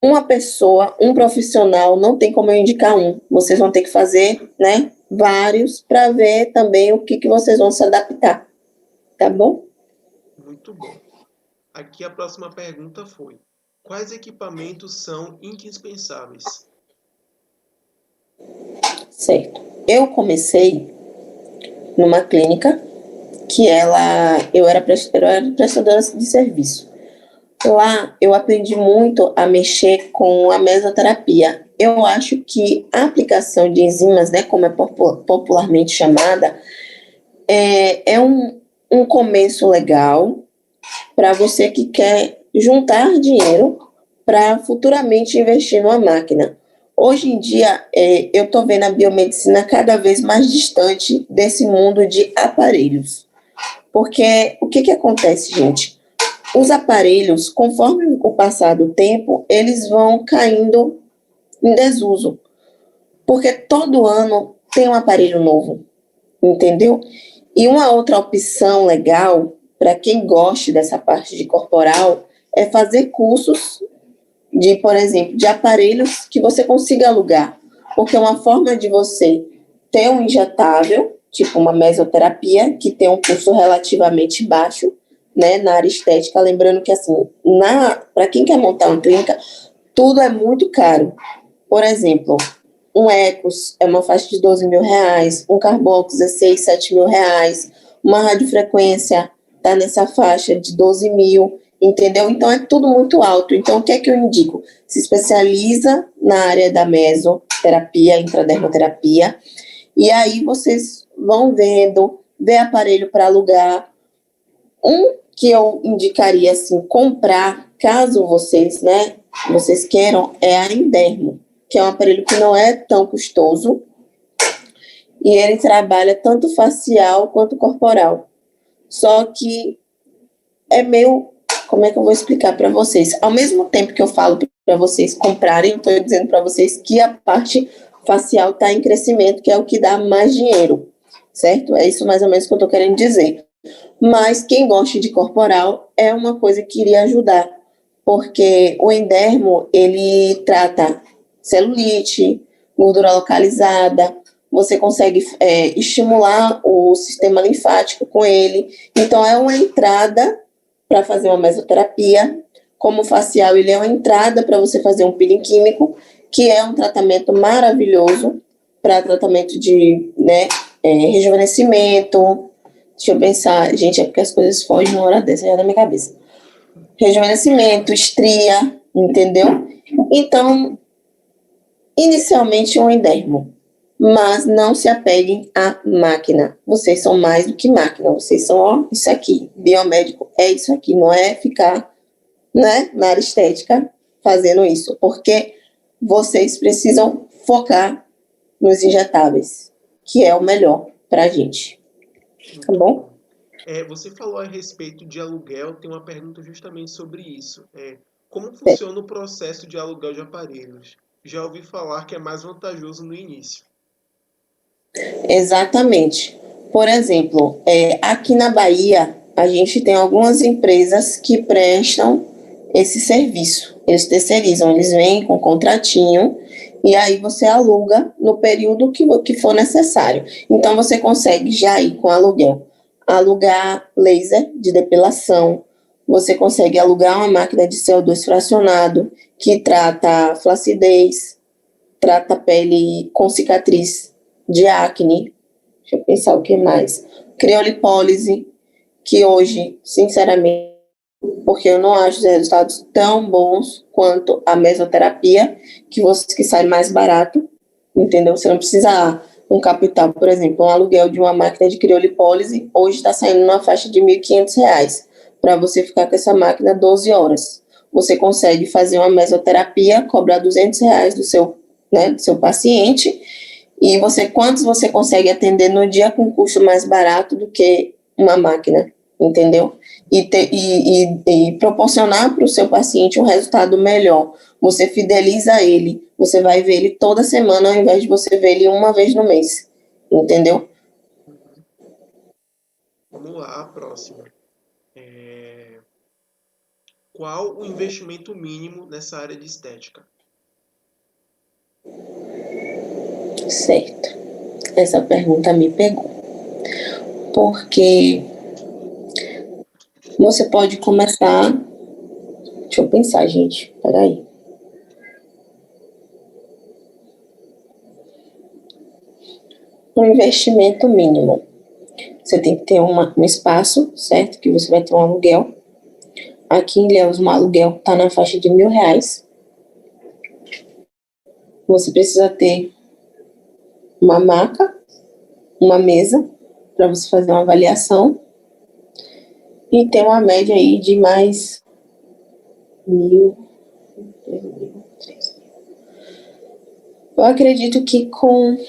uma pessoa, um profissional, não tem como eu indicar um. Vocês vão ter que fazer, né, vários para ver também o que vocês vão se adaptar. Tá bom? Muito bom. Aqui a próxima pergunta foi: quais equipamentos são indispensáveis? Certo. Eu comecei numa clínica que eu era prestadora de serviço. Lá eu aprendi muito a mexer com a mesoterapia. Eu acho que a aplicação de enzimas, né, como é popularmente chamada, é um começo legal para você que quer juntar dinheiro para futuramente investir numa máquina. Hoje em dia, eu estou vendo a biomedicina cada vez mais distante desse mundo de aparelhos. Porque o que acontece, gente? Os aparelhos, conforme o passar do tempo, eles vão caindo em desuso. Porque todo ano tem um aparelho novo, entendeu? E uma outra opção legal, para quem goste dessa parte de corporal, é fazer cursos de, por exemplo, de aparelhos que você consiga alugar. Porque é uma forma de você ter um injetável, tipo uma mesoterapia, que tem um custo relativamente baixo, né, na área estética. Lembrando que, assim, para quem quer montar uma clínica, tudo é muito caro. Por exemplo, um Ecos é uma faixa de 12 mil reais, um Carbox é 6, 7 mil reais, uma radiofrequência está nessa faixa de 12 mil, entendeu? Então é tudo muito alto. Então o que é que eu indico? Se especializa na área da mesoterapia, intradermoterapia, e aí vocês vão ver aparelho para alugar. Um que eu indicaria assim comprar, caso vocês, né, vocês queiram, é a Indermo, que é um aparelho que não é tão custoso e ele trabalha tanto facial quanto corporal. Só que é meio, como é que eu vou explicar para vocês? Ao mesmo tempo que eu falo para vocês comprarem, eu estou dizendo para vocês que a parte facial está em crescimento, que é o que dá mais dinheiro, certo? É isso mais ou menos que eu estou querendo dizer. Mas quem gosta de corporal é uma coisa que iria ajudar, porque o endermo, ele trata celulite, gordura localizada, você consegue estimular o sistema linfático com ele. Então, é uma entrada para fazer uma mesoterapia. Como facial, ele é uma entrada para você fazer um peeling químico, que é um tratamento maravilhoso para tratamento de, né, rejuvenescimento. Deixa eu pensar, gente, é porque as coisas fogem na hora dessa, já da minha cabeça. Rejuvenescimento, estria, entendeu? Então, inicialmente um endermo, mas não se apeguem à máquina. Vocês são mais do que máquina, vocês são, ó, isso aqui. Biomédico é isso aqui, não é ficar, né, na área estética fazendo isso, porque vocês precisam focar nos injetáveis, que é o melhor para a gente. Tá bom? Você falou a respeito de aluguel, tem uma pergunta justamente sobre isso. Como funciona o processo de aluguel de aparelhos? Já ouvi falar que é mais vantajoso no início. Exatamente. Por exemplo, aqui na Bahia, a gente tem algumas empresas que prestam esse serviço. Eles terceirizam, eles vêm com um contratinho e aí você aluga no período que for necessário. Então, você consegue já ir com aluguel. Alugar laser de depilação, você consegue alugar uma máquina de CO2 fracionado que trata flacidez, trata pele com cicatriz de acne. Deixa eu pensar o que mais. Criolipólise, que hoje, sinceramente, porque eu não acho os resultados tão bons quanto a mesoterapia, que sai mais barato, entendeu? Você não precisa um capital, por exemplo, um aluguel de uma máquina de criolipólise, hoje está saindo numa faixa de R$ 1.500, para você ficar com essa máquina 12 horas. Você consegue fazer uma mesoterapia, cobrar R$ 200 do seu paciente, e quantos você consegue atender no dia com custo mais barato do que uma máquina, entendeu? E proporcionar para o seu paciente um resultado melhor. Você fideliza ele, você vai ver ele toda semana ao invés de você ver ele uma vez no mês, entendeu? Vamos lá, a próxima. qual o investimento mínimo nessa área de estética? Certo. Essa pergunta me pegou. Porque você pode começar. Deixa eu pensar, gente. Peraí. Um investimento mínimo. Você tem que ter um espaço, certo? Que você vai ter um aluguel. Aqui em Ilhéus, um aluguel está na faixa de R$ 1.000. Você precisa ter uma maca, uma mesa, para você fazer uma avaliação. E ter uma média aí de mais 1.000, 2.000, 3.000. Eu acredito que com R$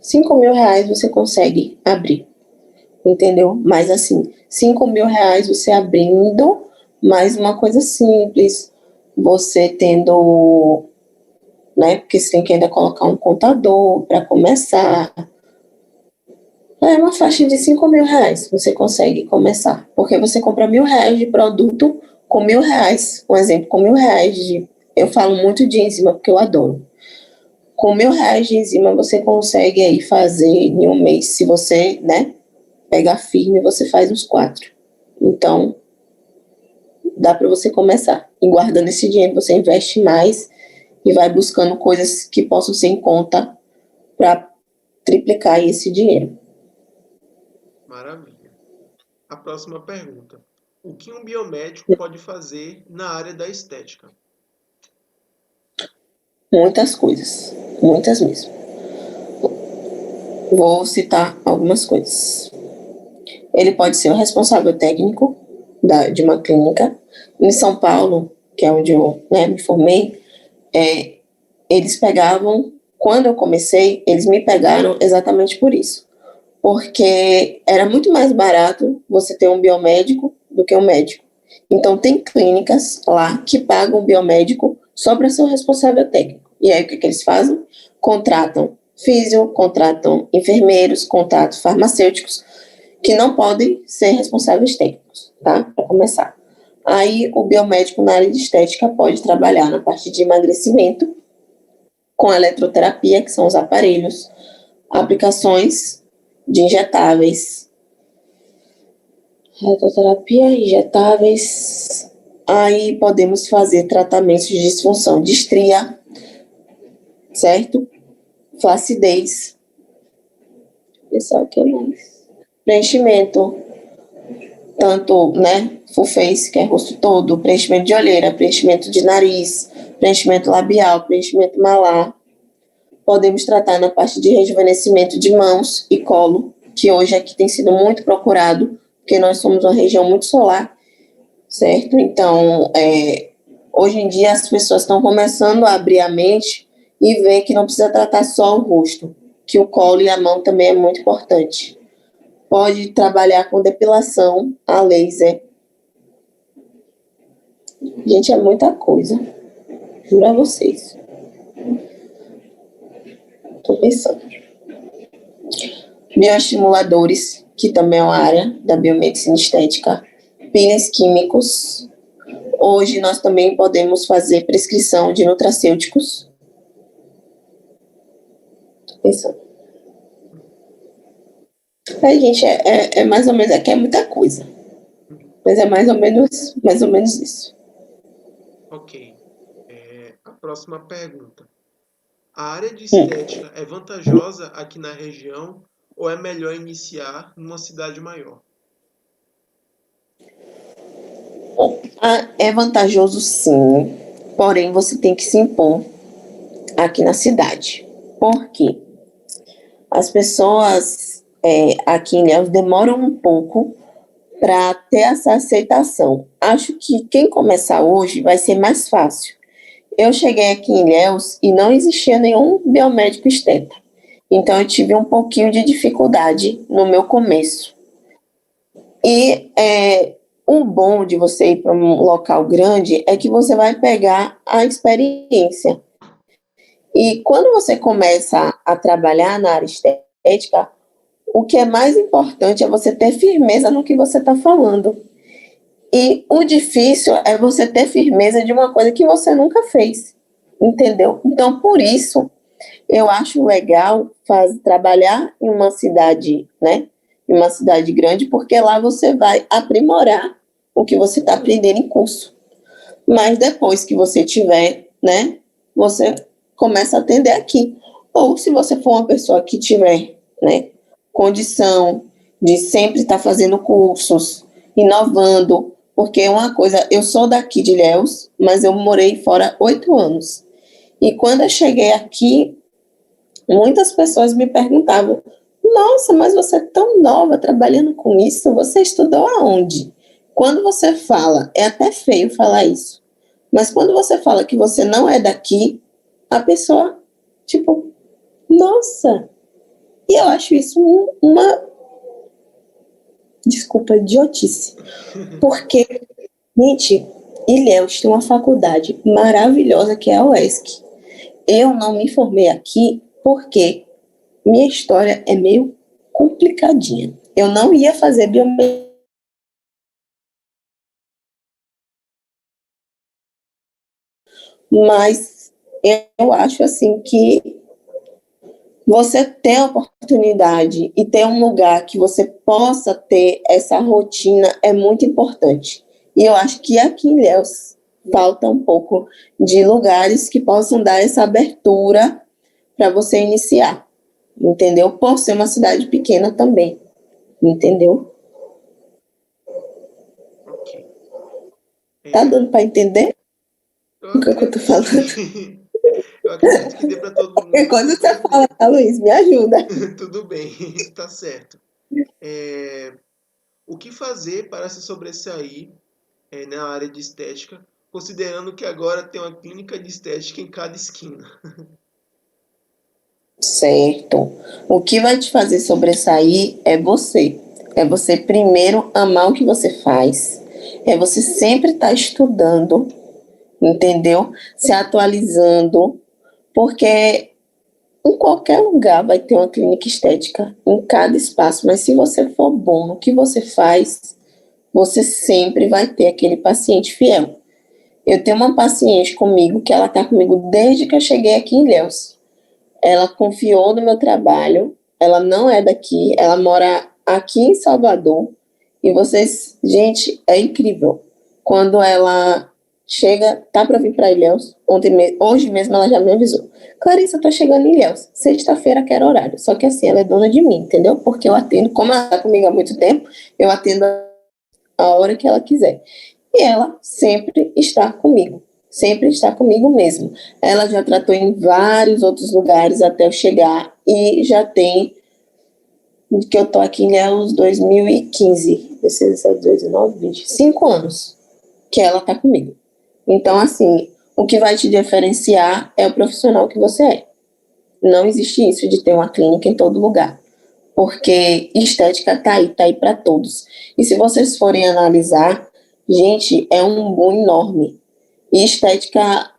5.000 você consegue abrir, entendeu? Mas assim, R$ 5.000 você abrindo, mais uma coisa simples, você tendo, né? Porque você tem que ainda colocar um contador para começar. É uma faixa de R$ 5.000, você consegue começar. Porque você compra R$ 1.000 de produto com R$ 1.000, um exemplo, com R$ 1.000 de... Eu falo muito de enzima porque eu adoro. Com R$ 1.000 de enzima você consegue aí fazer em um mês, se você, né, pegar firme, você faz uns 4. Então, dá para você começar. E guardando esse dinheiro, você investe mais e vai buscando coisas que possam ser em conta para triplicar esse dinheiro. Maravilha. A próxima pergunta. O que um biomédico pode fazer na área da estética? Muitas coisas, muitas mesmo. Vou citar algumas coisas. Ele pode ser o responsável técnico de uma clínica. Em São Paulo, que é onde eu, né, me formei, eles pegavam, quando eu comecei, eles me pegaram exatamente por isso. Porque era muito mais barato você ter um biomédico do que um médico. Então, tem clínicas lá que pagam o biomédico só para ser o responsável técnico. E aí, o que eles fazem? Contratam físio, contratam enfermeiros, contratam farmacêuticos, que não podem ser responsáveis técnicos, tá? Para começar. Aí, o biomédico na área de estética pode trabalhar na parte de emagrecimento, com eletroterapia, que são os aparelhos, aplicações de injetáveis, eletroterapia, injetáveis. Aí podemos fazer tratamentos de disfunção de estria, certo? Flacidez. Pensar o que mais? Preenchimento, tanto, né, full face, que é rosto todo, preenchimento de olheira, preenchimento de nariz, preenchimento labial, preenchimento malar. Podemos tratar na parte de rejuvenescimento de mãos e colo, que hoje aqui tem sido muito procurado, porque nós somos uma região muito solar, certo? Então, hoje em dia as pessoas estão começando a abrir a mente e ver que não precisa tratar só o rosto, que o colo e a mão também é muito importante. Pode trabalhar com depilação a laser. Gente, é muita coisa. Juro a vocês. Estou pensando. Bioestimuladores, que também é uma área da biomedicina estética. Peelings químicos. Hoje nós também podemos fazer prescrição de nutracêuticos. Estou pensando. Aí, gente, é mais ou menos, aqui é muita coisa. Mas é mais ou menos isso. Ok. A próxima pergunta. A área de estética é vantajosa aqui na região ou é melhor iniciar numa cidade maior? É vantajoso, sim. Porém, você tem que se impor aqui na cidade. Por quê? As pessoas aqui em Ilhéus demoram um pouco para ter essa aceitação. Acho que quem começar hoje vai ser mais fácil. Eu cheguei aqui em Ilhéus e não existia nenhum biomédico esteta. Então, eu tive um pouquinho de dificuldade no meu começo. E o bom de você ir para um local grande é que você vai pegar a experiência. E quando você começa a trabalhar na área estética, o que é mais importante é você ter firmeza no que você está falando. E o difícil é você ter firmeza de uma coisa que você nunca fez, entendeu? Então, por isso, eu acho legal trabalhar em uma cidade, né? Em uma cidade grande, porque lá você vai aprimorar o que você está aprendendo em curso. Mas depois que você tiver, né? Você começa a atender aqui. Ou se você for uma pessoa que tiver, né? Condição de sempre estar fazendo cursos, inovando, porque uma coisa, eu sou daqui de Ilhéus, mas eu morei fora 8 anos. E quando eu cheguei aqui, muitas pessoas me perguntavam: Nossa, mas você é tão nova trabalhando com isso, você estudou aonde? Quando você fala, é até feio falar isso, mas quando você fala que você não é daqui, a pessoa, tipo, nossa. E eu acho isso uma, desculpa, idiotice. Porque, gente, Ilhéus tem uma faculdade maravilhosa que é a UESC. Eu não me formei aqui porque minha história é meio complicadinha. Eu não ia fazer biomedicina, mas eu acho assim que você ter a oportunidade e ter um lugar que você possa ter essa rotina é muito importante. E eu acho que aqui em Ilhéus falta um pouco de lugares que possam dar essa abertura para você iniciar, entendeu? Por ser uma cidade pequena também, entendeu? Ok. Tá dando para entender Eu o que eu tô acredito que falando? sim. Eu acredito que dê para todo Qualquer mundo coisa você fala, entender. tá, Luiz? Me ajuda. Tudo bem, tá certo. O que fazer para se sobressair na área de estética, considerando que agora tem uma clínica de estética em cada esquina? Certo. O que vai te fazer sobressair é você. É você primeiro amar o que você faz. É você sempre estar estudando, entendeu? Se atualizando, porque em qualquer lugar vai ter uma clínica estética, em cada espaço, mas se você for bom no que você faz, você sempre vai ter aquele paciente fiel. Eu tenho uma paciente comigo que ela está comigo desde que eu cheguei aqui em Ilhéus. Ela confiou no meu trabalho, ela não é daqui, ela mora aqui em Salvador. E vocês, gente, é incrível. Quando ela chega, tá para vir para Ilhéus, hoje mesmo ela já me avisou. Clarissa, tô chegando em Ilhéus, sexta-feira quero horário. Só que assim, ela é dona de mim, entendeu? Porque eu atendo, como ela tá comigo há muito tempo, eu atendo a hora que ela quiser. E ela sempre está comigo. Sempre está comigo mesmo. Ela já tratou em vários outros lugares até eu chegar e já tem, que eu tô aqui né, uns 2015, 16, 17, 18, 19, 20, 5 anos que ela tá comigo. Então, assim, o que vai te diferenciar é o profissional que você é. Não existe isso de ter uma clínica em todo lugar, porque estética tá aí para todos. E se vocês forem analisar, gente, é um boom enorme. E estética,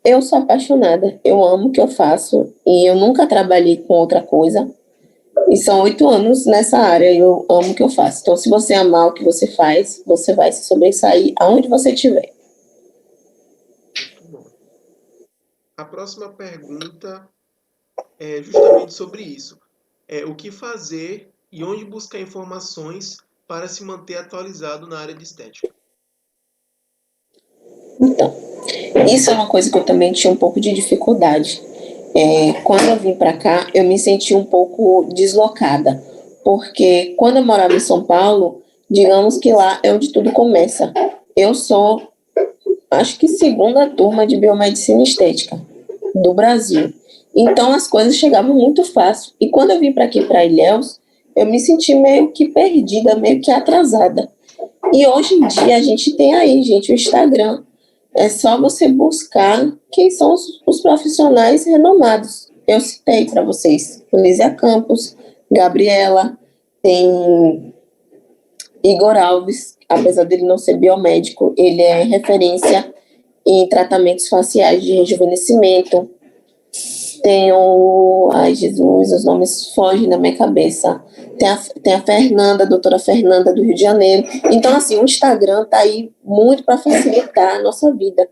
eu sou apaixonada, eu amo o que eu faço e eu nunca trabalhei com outra coisa. E são 8 anos nessa área e eu amo o que eu faço. Então, se você amar o que você faz, você vai se sobressair aonde você estiver. Muito bom. A próxima pergunta é justamente sobre isso. O que fazer e onde buscar informações para se manter atualizado na área de estética? Então, isso é uma coisa que eu também tinha um pouco de dificuldade. Quando eu vim para cá, eu me senti um pouco deslocada, porque quando eu morava em São Paulo, digamos que lá é onde tudo começa. Eu sou, acho que segunda turma de biomedicina estética do Brasil. Então as coisas chegavam muito fácil. E quando eu vim para aqui, para Ilhéus, eu me senti meio que perdida, meio que atrasada. E hoje em dia a gente tem aí, gente, o Instagram. É só você buscar quem são os profissionais renomados. Eu citei para vocês Lísia Campos, Gabriela, tem Igor Alves, apesar dele não ser biomédico, ele é referência em tratamentos faciais de rejuvenescimento. Tem o... Ai, Jesus, os nomes fogem da minha cabeça. Tem a Fernanda, a doutora Fernanda do Rio de Janeiro. Então, assim, o Instagram tá aí muito para facilitar a nossa vida.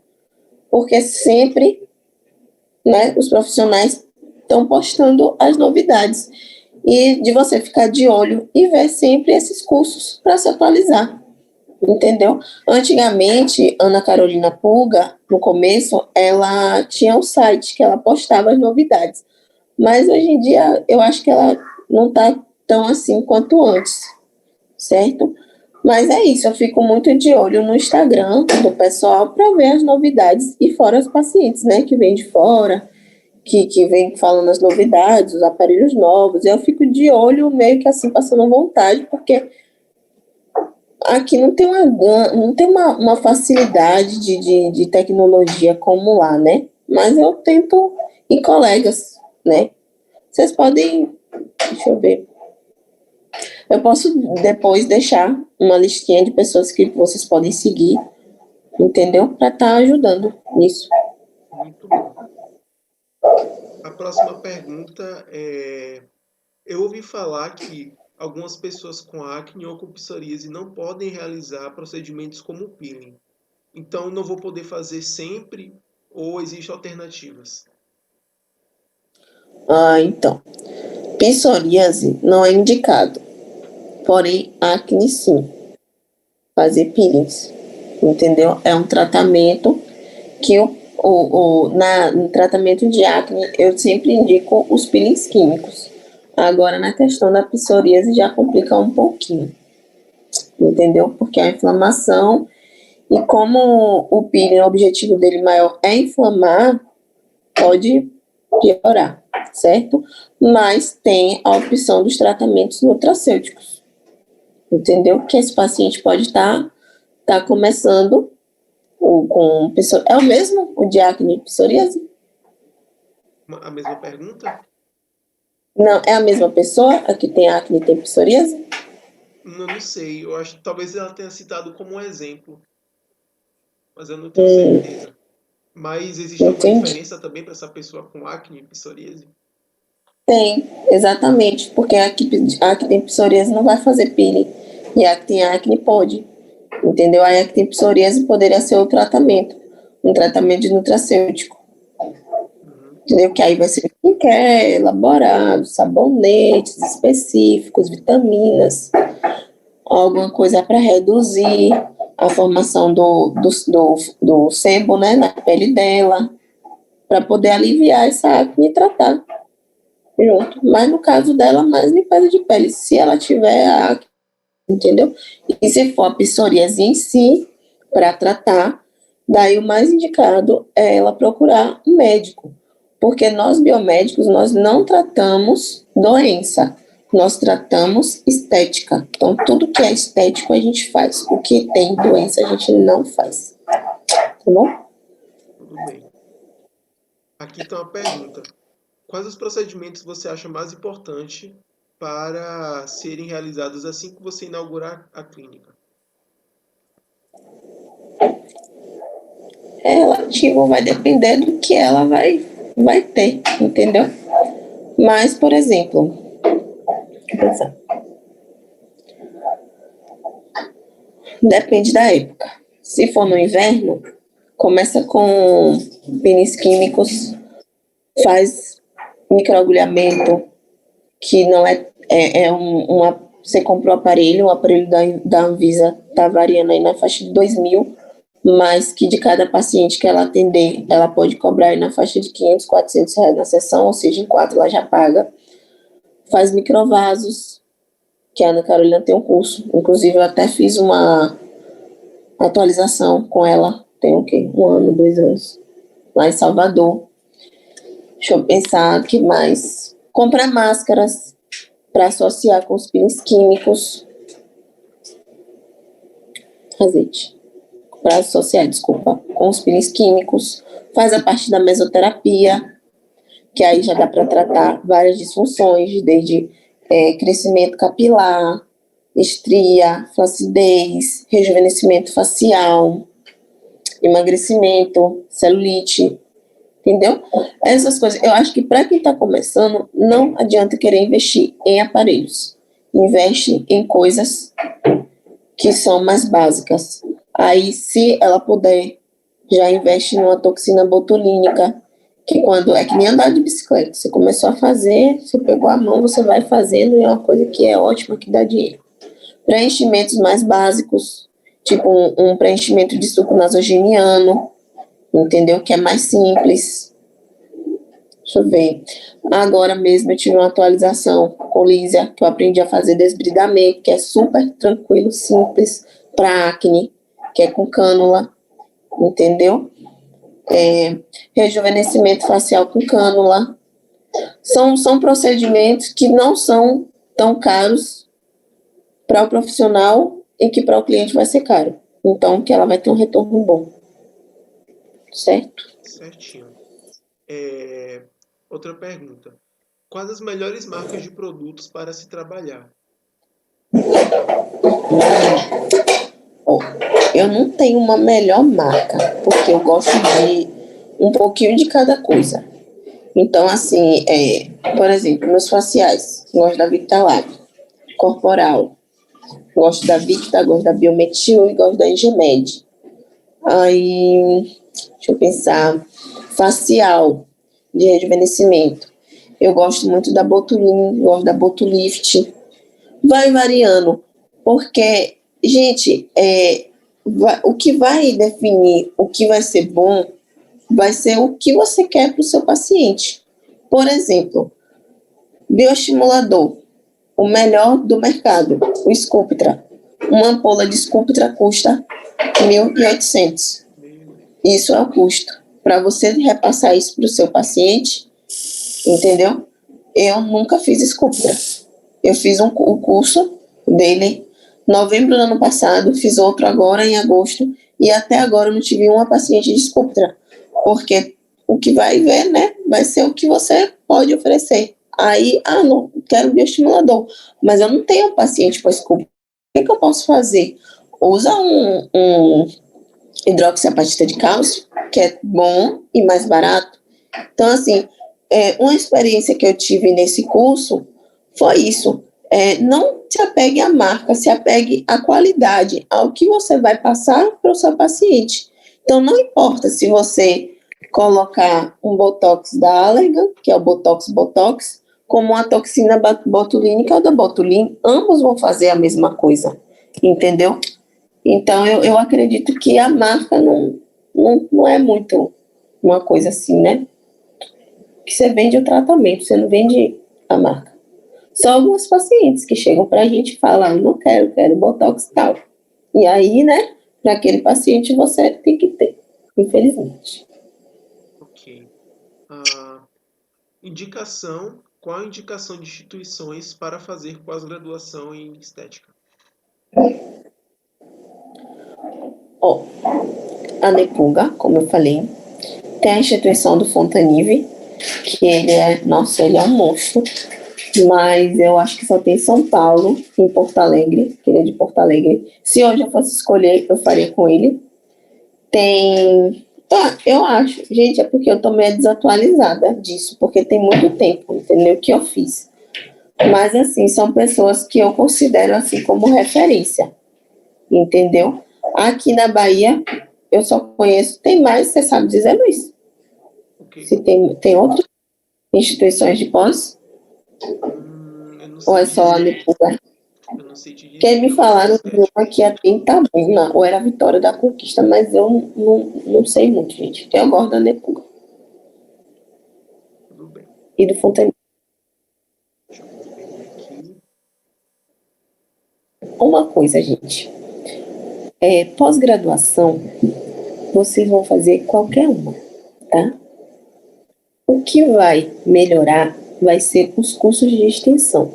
Porque sempre, né, os profissionais estão postando as novidades. E de você ficar de olho e ver sempre esses cursos para se atualizar. Entendeu? Antigamente, Ana Carolina Pulga, no começo, ela tinha um site que ela postava as novidades. Mas hoje em dia, eu acho que ela não está tão assim quanto antes, certo? Mas é isso, eu fico muito de olho no Instagram do pessoal para ver as novidades e fora os pacientes, né, que vêm de fora, que vem falando as novidades, os aparelhos novos. Eu fico de olho meio que assim, passando vontade, porque aqui não tem uma facilidade de tecnologia como lá, né? Mas eu tento em colegas, né? Vocês podem, deixa eu ver, eu posso depois deixar uma listinha de pessoas que vocês podem seguir, entendeu? Para estar ajudando nisso. Muito bom. A próxima pergunta é: eu ouvi falar que algumas pessoas com acne ou com psoríase não podem realizar procedimentos como o peeling. Então, não vou poder fazer sempre ou existem alternativas? Então, psoríase não é indicado, porém acne sim, fazer peelings, entendeu? É um tratamento que no tratamento de acne eu sempre indico os peelings químicos. Agora, na questão da psoríase já complica um pouquinho, entendeu? Porque a inflamação, e como o peeling, o objetivo dele maior é inflamar, pode piorar, certo? Mas tem a opção dos tratamentos nutracêuticos, entendeu? Que esse paciente pode tá começando com é o mesmo o de acne e psoríase? A mesma pergunta? Não, é a mesma pessoa, a que tem acne e tem psoríase? Não sei. Eu acho que talvez ela tenha citado como um exemplo, mas eu não tenho certeza. Mas existe alguma Entendi. diferença também para essa pessoa com acne e psoríase? Tem, exatamente, porque a que tem psoríase não vai fazer peeling, e a que tem acne pode, entendeu? A que tem psoríase poderia ser o tratamento, um tratamento de nutracêutico, entendeu? Que aí vai ser skincare, elaborado, sabonetes específicos, vitaminas, alguma coisa para reduzir a formação do sebo, né, na pele dela, para poder aliviar essa acne e tratar junto. Mas no caso dela, mais limpeza de pele, se ela tiver acne, entendeu? E se for a psoríase em si, para tratar, daí o mais indicado é ela procurar um médico, porque nós biomédicos, nós não tratamos doença, nós tratamos estética. Então, tudo que é estético a gente faz, o que tem doença a gente não faz, tá bom? Tudo bem. Aqui tem uma pergunta. Quais os procedimentos você acha mais importante para serem realizados assim que você inaugurar a clínica? É relativo, vai depender do que ela vai ter, entendeu? Mas, por exemplo, depende da época. Se for no inverno, começa com pênis químicos, faz microagulhamento, que não você compra o aparelho da Anvisa tá variando aí na faixa de 2.000, mas que de cada paciente que ela atender, ela pode cobrar aí na faixa de 500, 400 reais na sessão, ou seja, em 4 ela já paga. Faz microvasos, que a Ana Carolina tem um curso, inclusive eu até fiz uma atualização com ela, tem o quê? 1 ano, 2 anos, lá em Salvador. Deixa eu pensar, o que mais? Comprar máscaras para associar com os peelings químicos. Azeite. Para associar, desculpa, com os peelings químicos. Faz a parte da mesoterapia, que aí já dá para tratar várias disfunções, desde crescimento capilar, estria, flacidez, rejuvenescimento facial, emagrecimento, celulite, entendeu? Essas coisas. Eu acho que para quem está começando, não adianta querer investir em aparelhos. Investe em coisas que são mais básicas. Aí, se ela puder, já investe numa toxina botulínica, que quando é que nem andar de bicicleta, você começou a fazer, você pegou a mão, você vai fazendo, e é uma coisa que é ótima, que dá dinheiro. Preenchimentos mais básicos, tipo um preenchimento de suco nasogeniano, entendeu? Que é mais simples. Deixa eu ver. Agora mesmo eu tive uma atualização com Lísia, que eu aprendi a fazer desbridamento, que é super tranquilo, simples, para acne, que é com cânula, entendeu? Rejuvenescimento facial com cânula. São procedimentos que não são tão caros para o profissional e que para o cliente vai ser caro. Então, que ela vai ter um retorno bom. Certo? Certinho. Outra pergunta. Quais as melhores marcas de produtos para se trabalhar? Eu não tenho uma melhor marca, porque eu gosto de um pouquinho de cada coisa. Então, assim, por exemplo, meus faciais, gosto da Victalab, corporal, gosto da Victa, gosto da Biometil e gosto da Engemed. Aí, deixa eu pensar, facial, de rejuvenescimento. Eu gosto muito da Botulim, gosto da Botulift. Vai variando, porque, gente, o que vai definir o que vai ser bom vai ser o que você quer para o seu paciente. Por exemplo, bioestimulador, o melhor do mercado, o Sculptra. Uma ampola de Sculptra custa 1.800. Isso é o custo. Para você repassar isso para o seu paciente, entendeu? Eu nunca fiz Sculptra. Eu fiz o curso dele em novembro do ano passado, fiz outro agora em agosto, e até agora eu não tive uma paciente de Sculptra, porque o que vai ver, né, vai ser o que você pode oferecer. Aí, não, quero bioestimulador, mas eu não tenho paciente para Sculptra. O que eu posso fazer? Usa um hidroxiapatita de cálcio, que é bom e mais barato. Então, assim, uma experiência que eu tive nesse curso foi isso. Não se apegue à marca, se apegue à qualidade, ao que você vai passar para o seu paciente. Então, não importa se você colocar um Botox da Allergan, que é o Botox, como uma toxina botulínica ou da Botulim, ambos vão fazer a mesma coisa, entendeu? Então, eu acredito que a marca não é muito uma coisa assim, né? Que você vende o tratamento, você não vende a marca. Só alguns pacientes que chegam para a gente e falam, não quero Botox tal. E aí, né, para aquele paciente você tem que ter, infelizmente. Ok. Qual a indicação de instituições para fazer pós-graduação em estética? A Nepuga, como eu falei, tem a instituição do Fontanive, que ele é um monstro, mas eu acho que só tem em São Paulo, em Porto Alegre, que ele é de Porto Alegre. Se hoje eu fosse escolher, eu faria com ele. Eu acho, gente, é porque eu tô meio desatualizada disso, porque tem muito tempo, entendeu, que eu fiz. Mas, assim, são pessoas que eu considero, assim, como referência, entendeu? Aqui na Bahia, eu só conheço, tem mais, você sabe dizer, Luiz? Okay. Se tem outras instituições de pós? Ou é só a Nepuga? Eu não sei te dizer. Porque me falaram de uma que é em Itabuna, ou era a Vitória da Conquista, mas eu não sei muito, gente. Eu gosto da Nepuga. Tudo bem. E do Fontenay. Deixa eu ver aqui. Uma coisa, gente. Pós-graduação, vocês vão fazer qualquer uma, tá? O que vai melhorar vai ser os cursos de extensão.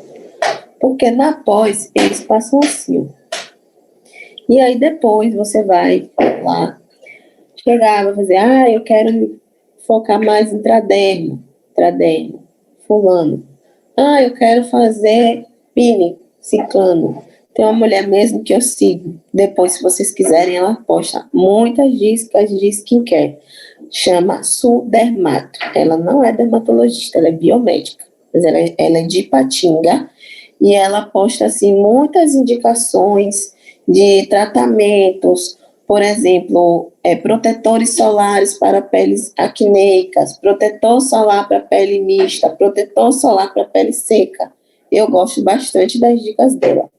Porque na pós, eles passam assim, ó. E aí depois você vai lá, chegar, vai fazer, eu quero focar mais em tradermo, fulano. Eu quero fazer peeling, ciclano. Tem uma mulher mesmo que eu sigo. Depois, se vocês quiserem, ela posta muitas dicas de skincare. chama Sudermato. Ela não é dermatologista, ela é biomédica, mas ela é de Ipatinga, e ela posta assim muitas indicações de tratamentos, por exemplo, protetores solares para peles acneicas, protetor solar para pele mista, protetor solar para pele seca. Eu gosto bastante das dicas dela.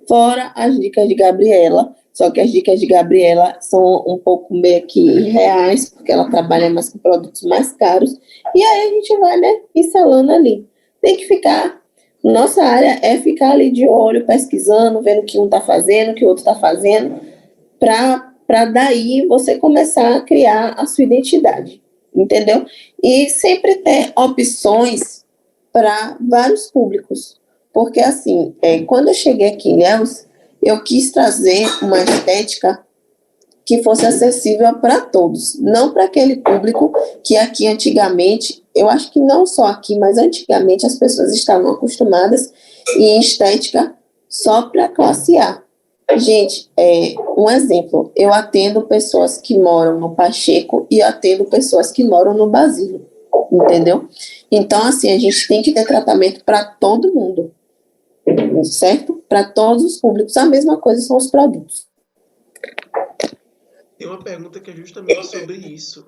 Fora as dicas de Gabriela, só que as dicas de Gabriela são um pouco meio que irreais, porque ela trabalha mais com produtos mais caros, e aí a gente vai, né, instalando ali. Tem que ficar, nossa área é ficar ali de olho, pesquisando, vendo o que um está fazendo, o que o outro está fazendo, para daí você começar a criar a sua identidade, entendeu? E sempre ter opções para vários públicos. Porque, assim, quando eu cheguei aqui em Ilhéus, eu quis trazer uma estética que fosse acessível para todos, não para aquele público que aqui antigamente, eu acho que não só aqui, mas antigamente as pessoas estavam acostumadas em estética só para classe A. Gente, um exemplo, eu atendo pessoas que moram no Pacheco e atendo pessoas que moram no Basílio, entendeu? Então, assim, a gente tem que ter tratamento para todo mundo, certo? Para todos os públicos, a mesma coisa são os produtos. Tem uma pergunta que é justamente sobre isso.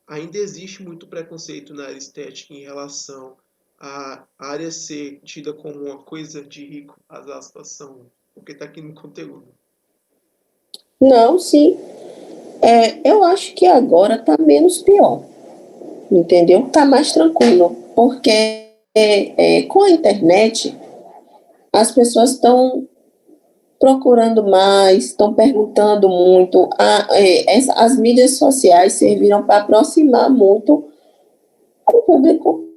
Ainda existe muito preconceito na área estética em relação à área ser tida como uma coisa de rico, as aspas são, porque está aqui no conteúdo. Não, sim. Eu acho que agora está menos pior, entendeu? Está mais tranquilo, porque com a internet as pessoas estão procurando mais, estão perguntando muito. As mídias sociais serviram para aproximar muito o público,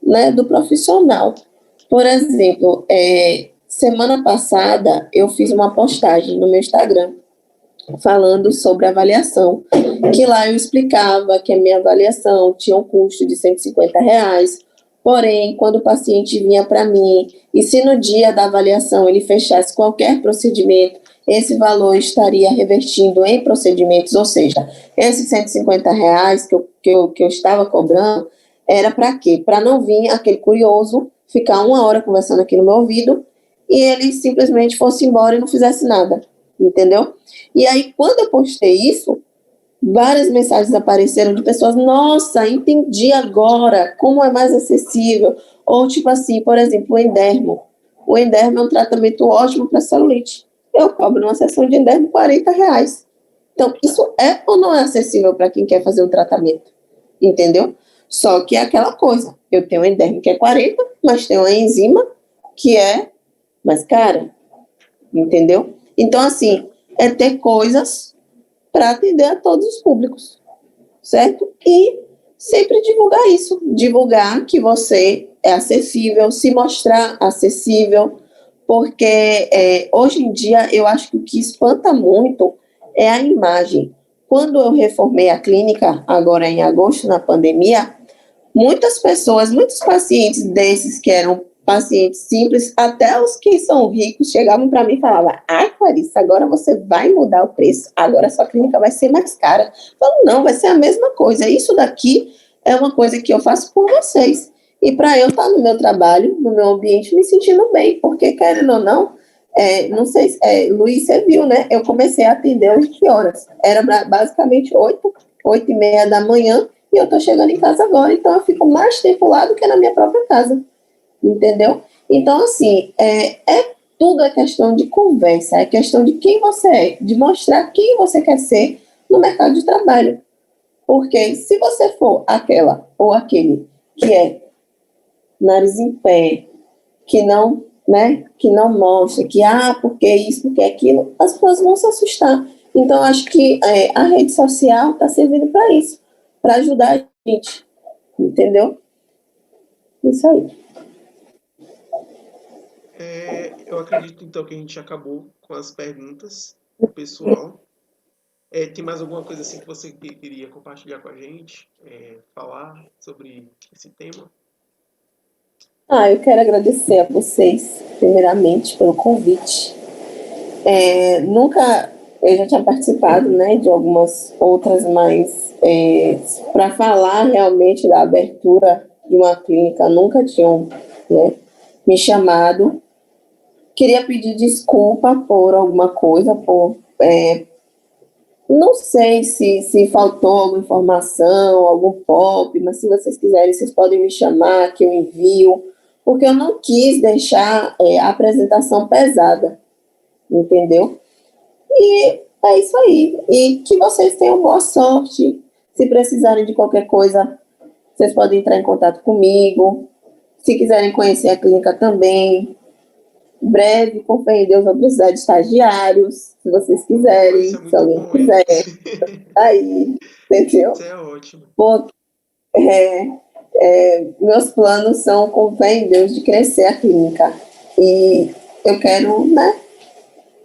né, do profissional. Por exemplo, semana passada eu fiz uma postagem no meu Instagram falando sobre avaliação, que lá eu explicava que a minha avaliação tinha um custo de R$ 150, porém, quando o paciente vinha para mim, e se no dia da avaliação ele fechasse qualquer procedimento, esse valor estaria revertindo em procedimentos, ou seja, esses R$ 150 que eu estava cobrando, era para quê? Para não vir aquele curioso ficar 1 hora conversando aqui no meu ouvido e ele simplesmente fosse embora e não fizesse nada, entendeu? E aí, quando eu postei isso, várias mensagens apareceram de pessoas, nossa, entendi agora como é mais acessível. Ou tipo assim, por exemplo, o Endermo. O Endermo é um tratamento ótimo para celulite. Eu cobro numa sessão de Endermo R$ 40. Então, isso é ou não é acessível para quem quer fazer um tratamento? Entendeu? Só que é aquela coisa, eu tenho um Endermo que é 40, mas tem uma enzima que é mais cara, entendeu? Então, assim, é ter coisas para atender a todos os públicos, certo? E sempre divulgar isso, divulgar que você é acessível, se mostrar acessível, porque hoje em dia eu acho que o que espanta muito é a imagem. Quando eu reformei a clínica, agora em agosto, na pandemia, muitas pessoas, muitos pacientes desses que eram pacientes simples, até os que são ricos, chegavam para mim e falavam, Clarissa, agora você vai mudar o preço, agora a sua clínica vai ser mais cara. Eu falo, não, vai ser a mesma coisa, isso daqui é uma coisa que eu faço por vocês, e para eu estar no meu trabalho, no meu ambiente, me sentindo bem, porque querendo ou não, não sei, Luiz, você viu, né, eu comecei a atender hoje que horas? Era basicamente 8h30 da manhã, e eu estou chegando em casa agora, então eu fico mais tempo lá do que na minha própria casa. Entendeu? Então, assim, tudo é questão de conversa, é questão de quem você é, de mostrar quem você quer ser no mercado de trabalho. Porque se você for aquela ou aquele que é nariz em pé, que não, né, que não mostra, porque isso, porque aquilo, as pessoas vão se assustar. Então, acho que a rede social está servindo para isso, para ajudar a gente, entendeu? Isso aí. Eu acredito, então, que a gente acabou com as perguntas do pessoal. Tem mais alguma coisa assim que você queria compartilhar com a gente? Falar sobre esse tema? Eu quero agradecer a vocês, primeiramente, pelo convite. Nunca eu já tinha participado, né, de algumas outras, mas para falar realmente da abertura de uma clínica, nunca tinham, né, me chamado. Queria pedir desculpa por alguma coisa, não sei se faltou alguma informação, algum pop, mas se vocês quiserem, vocês podem me chamar, que eu envio, porque eu não quis deixar a apresentação pesada, entendeu? E é isso aí. E que vocês tenham boa sorte. Se precisarem de qualquer coisa, vocês podem entrar em contato comigo. Se quiserem conhecer a clínica também, breve, com fé em Deus, vou precisar de estagiários, se vocês quiserem, Isso é se muito alguém bom, hein? quiser, aí, entendeu? Isso é ótimo. Porque meus planos são, com fé em Deus, de crescer a clínica. E eu quero, né?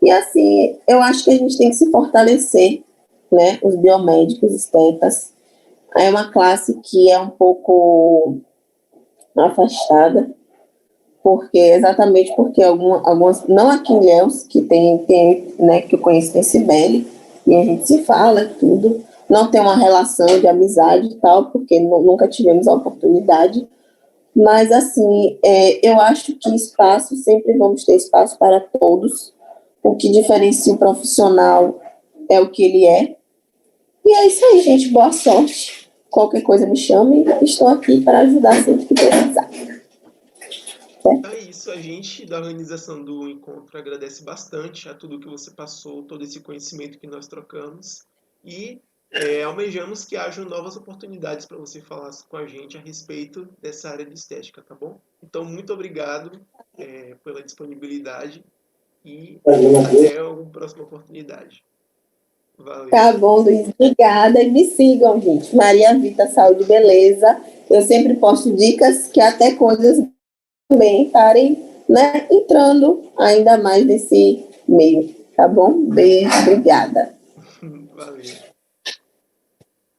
E assim, eu acho que a gente tem que se fortalecer, né? Os biomédicos, estetas. É uma classe que é um pouco afastada, exatamente porque algumas, não aqui em Ilhéus, que tem, né, que eu conheço tem Cibele, e a gente se fala tudo, não tem uma relação de amizade e tal, porque nunca tivemos a oportunidade, mas assim, eu acho que espaço, sempre vamos ter espaço para todos, o que diferencia o profissional é o que ele é, e é isso aí, gente, boa sorte, qualquer coisa me chame, estou aqui para ajudar sempre que precisar. Então é isso, a gente da organização do encontro agradece bastante a tudo que você passou, todo esse conhecimento que nós trocamos e almejamos que hajam novas oportunidades para você falar com a gente a respeito dessa área de estética, tá bom? Então, muito obrigado pela disponibilidade e até uma próxima oportunidade. Valeu. Tá bom, Luiz, obrigada. E me sigam, gente. Maria Vita Saúde e Beleza. Eu sempre posto dicas que até coisas também estarem, né, entrando ainda mais nesse meio. Tá bom? Beijo, obrigada. Valeu.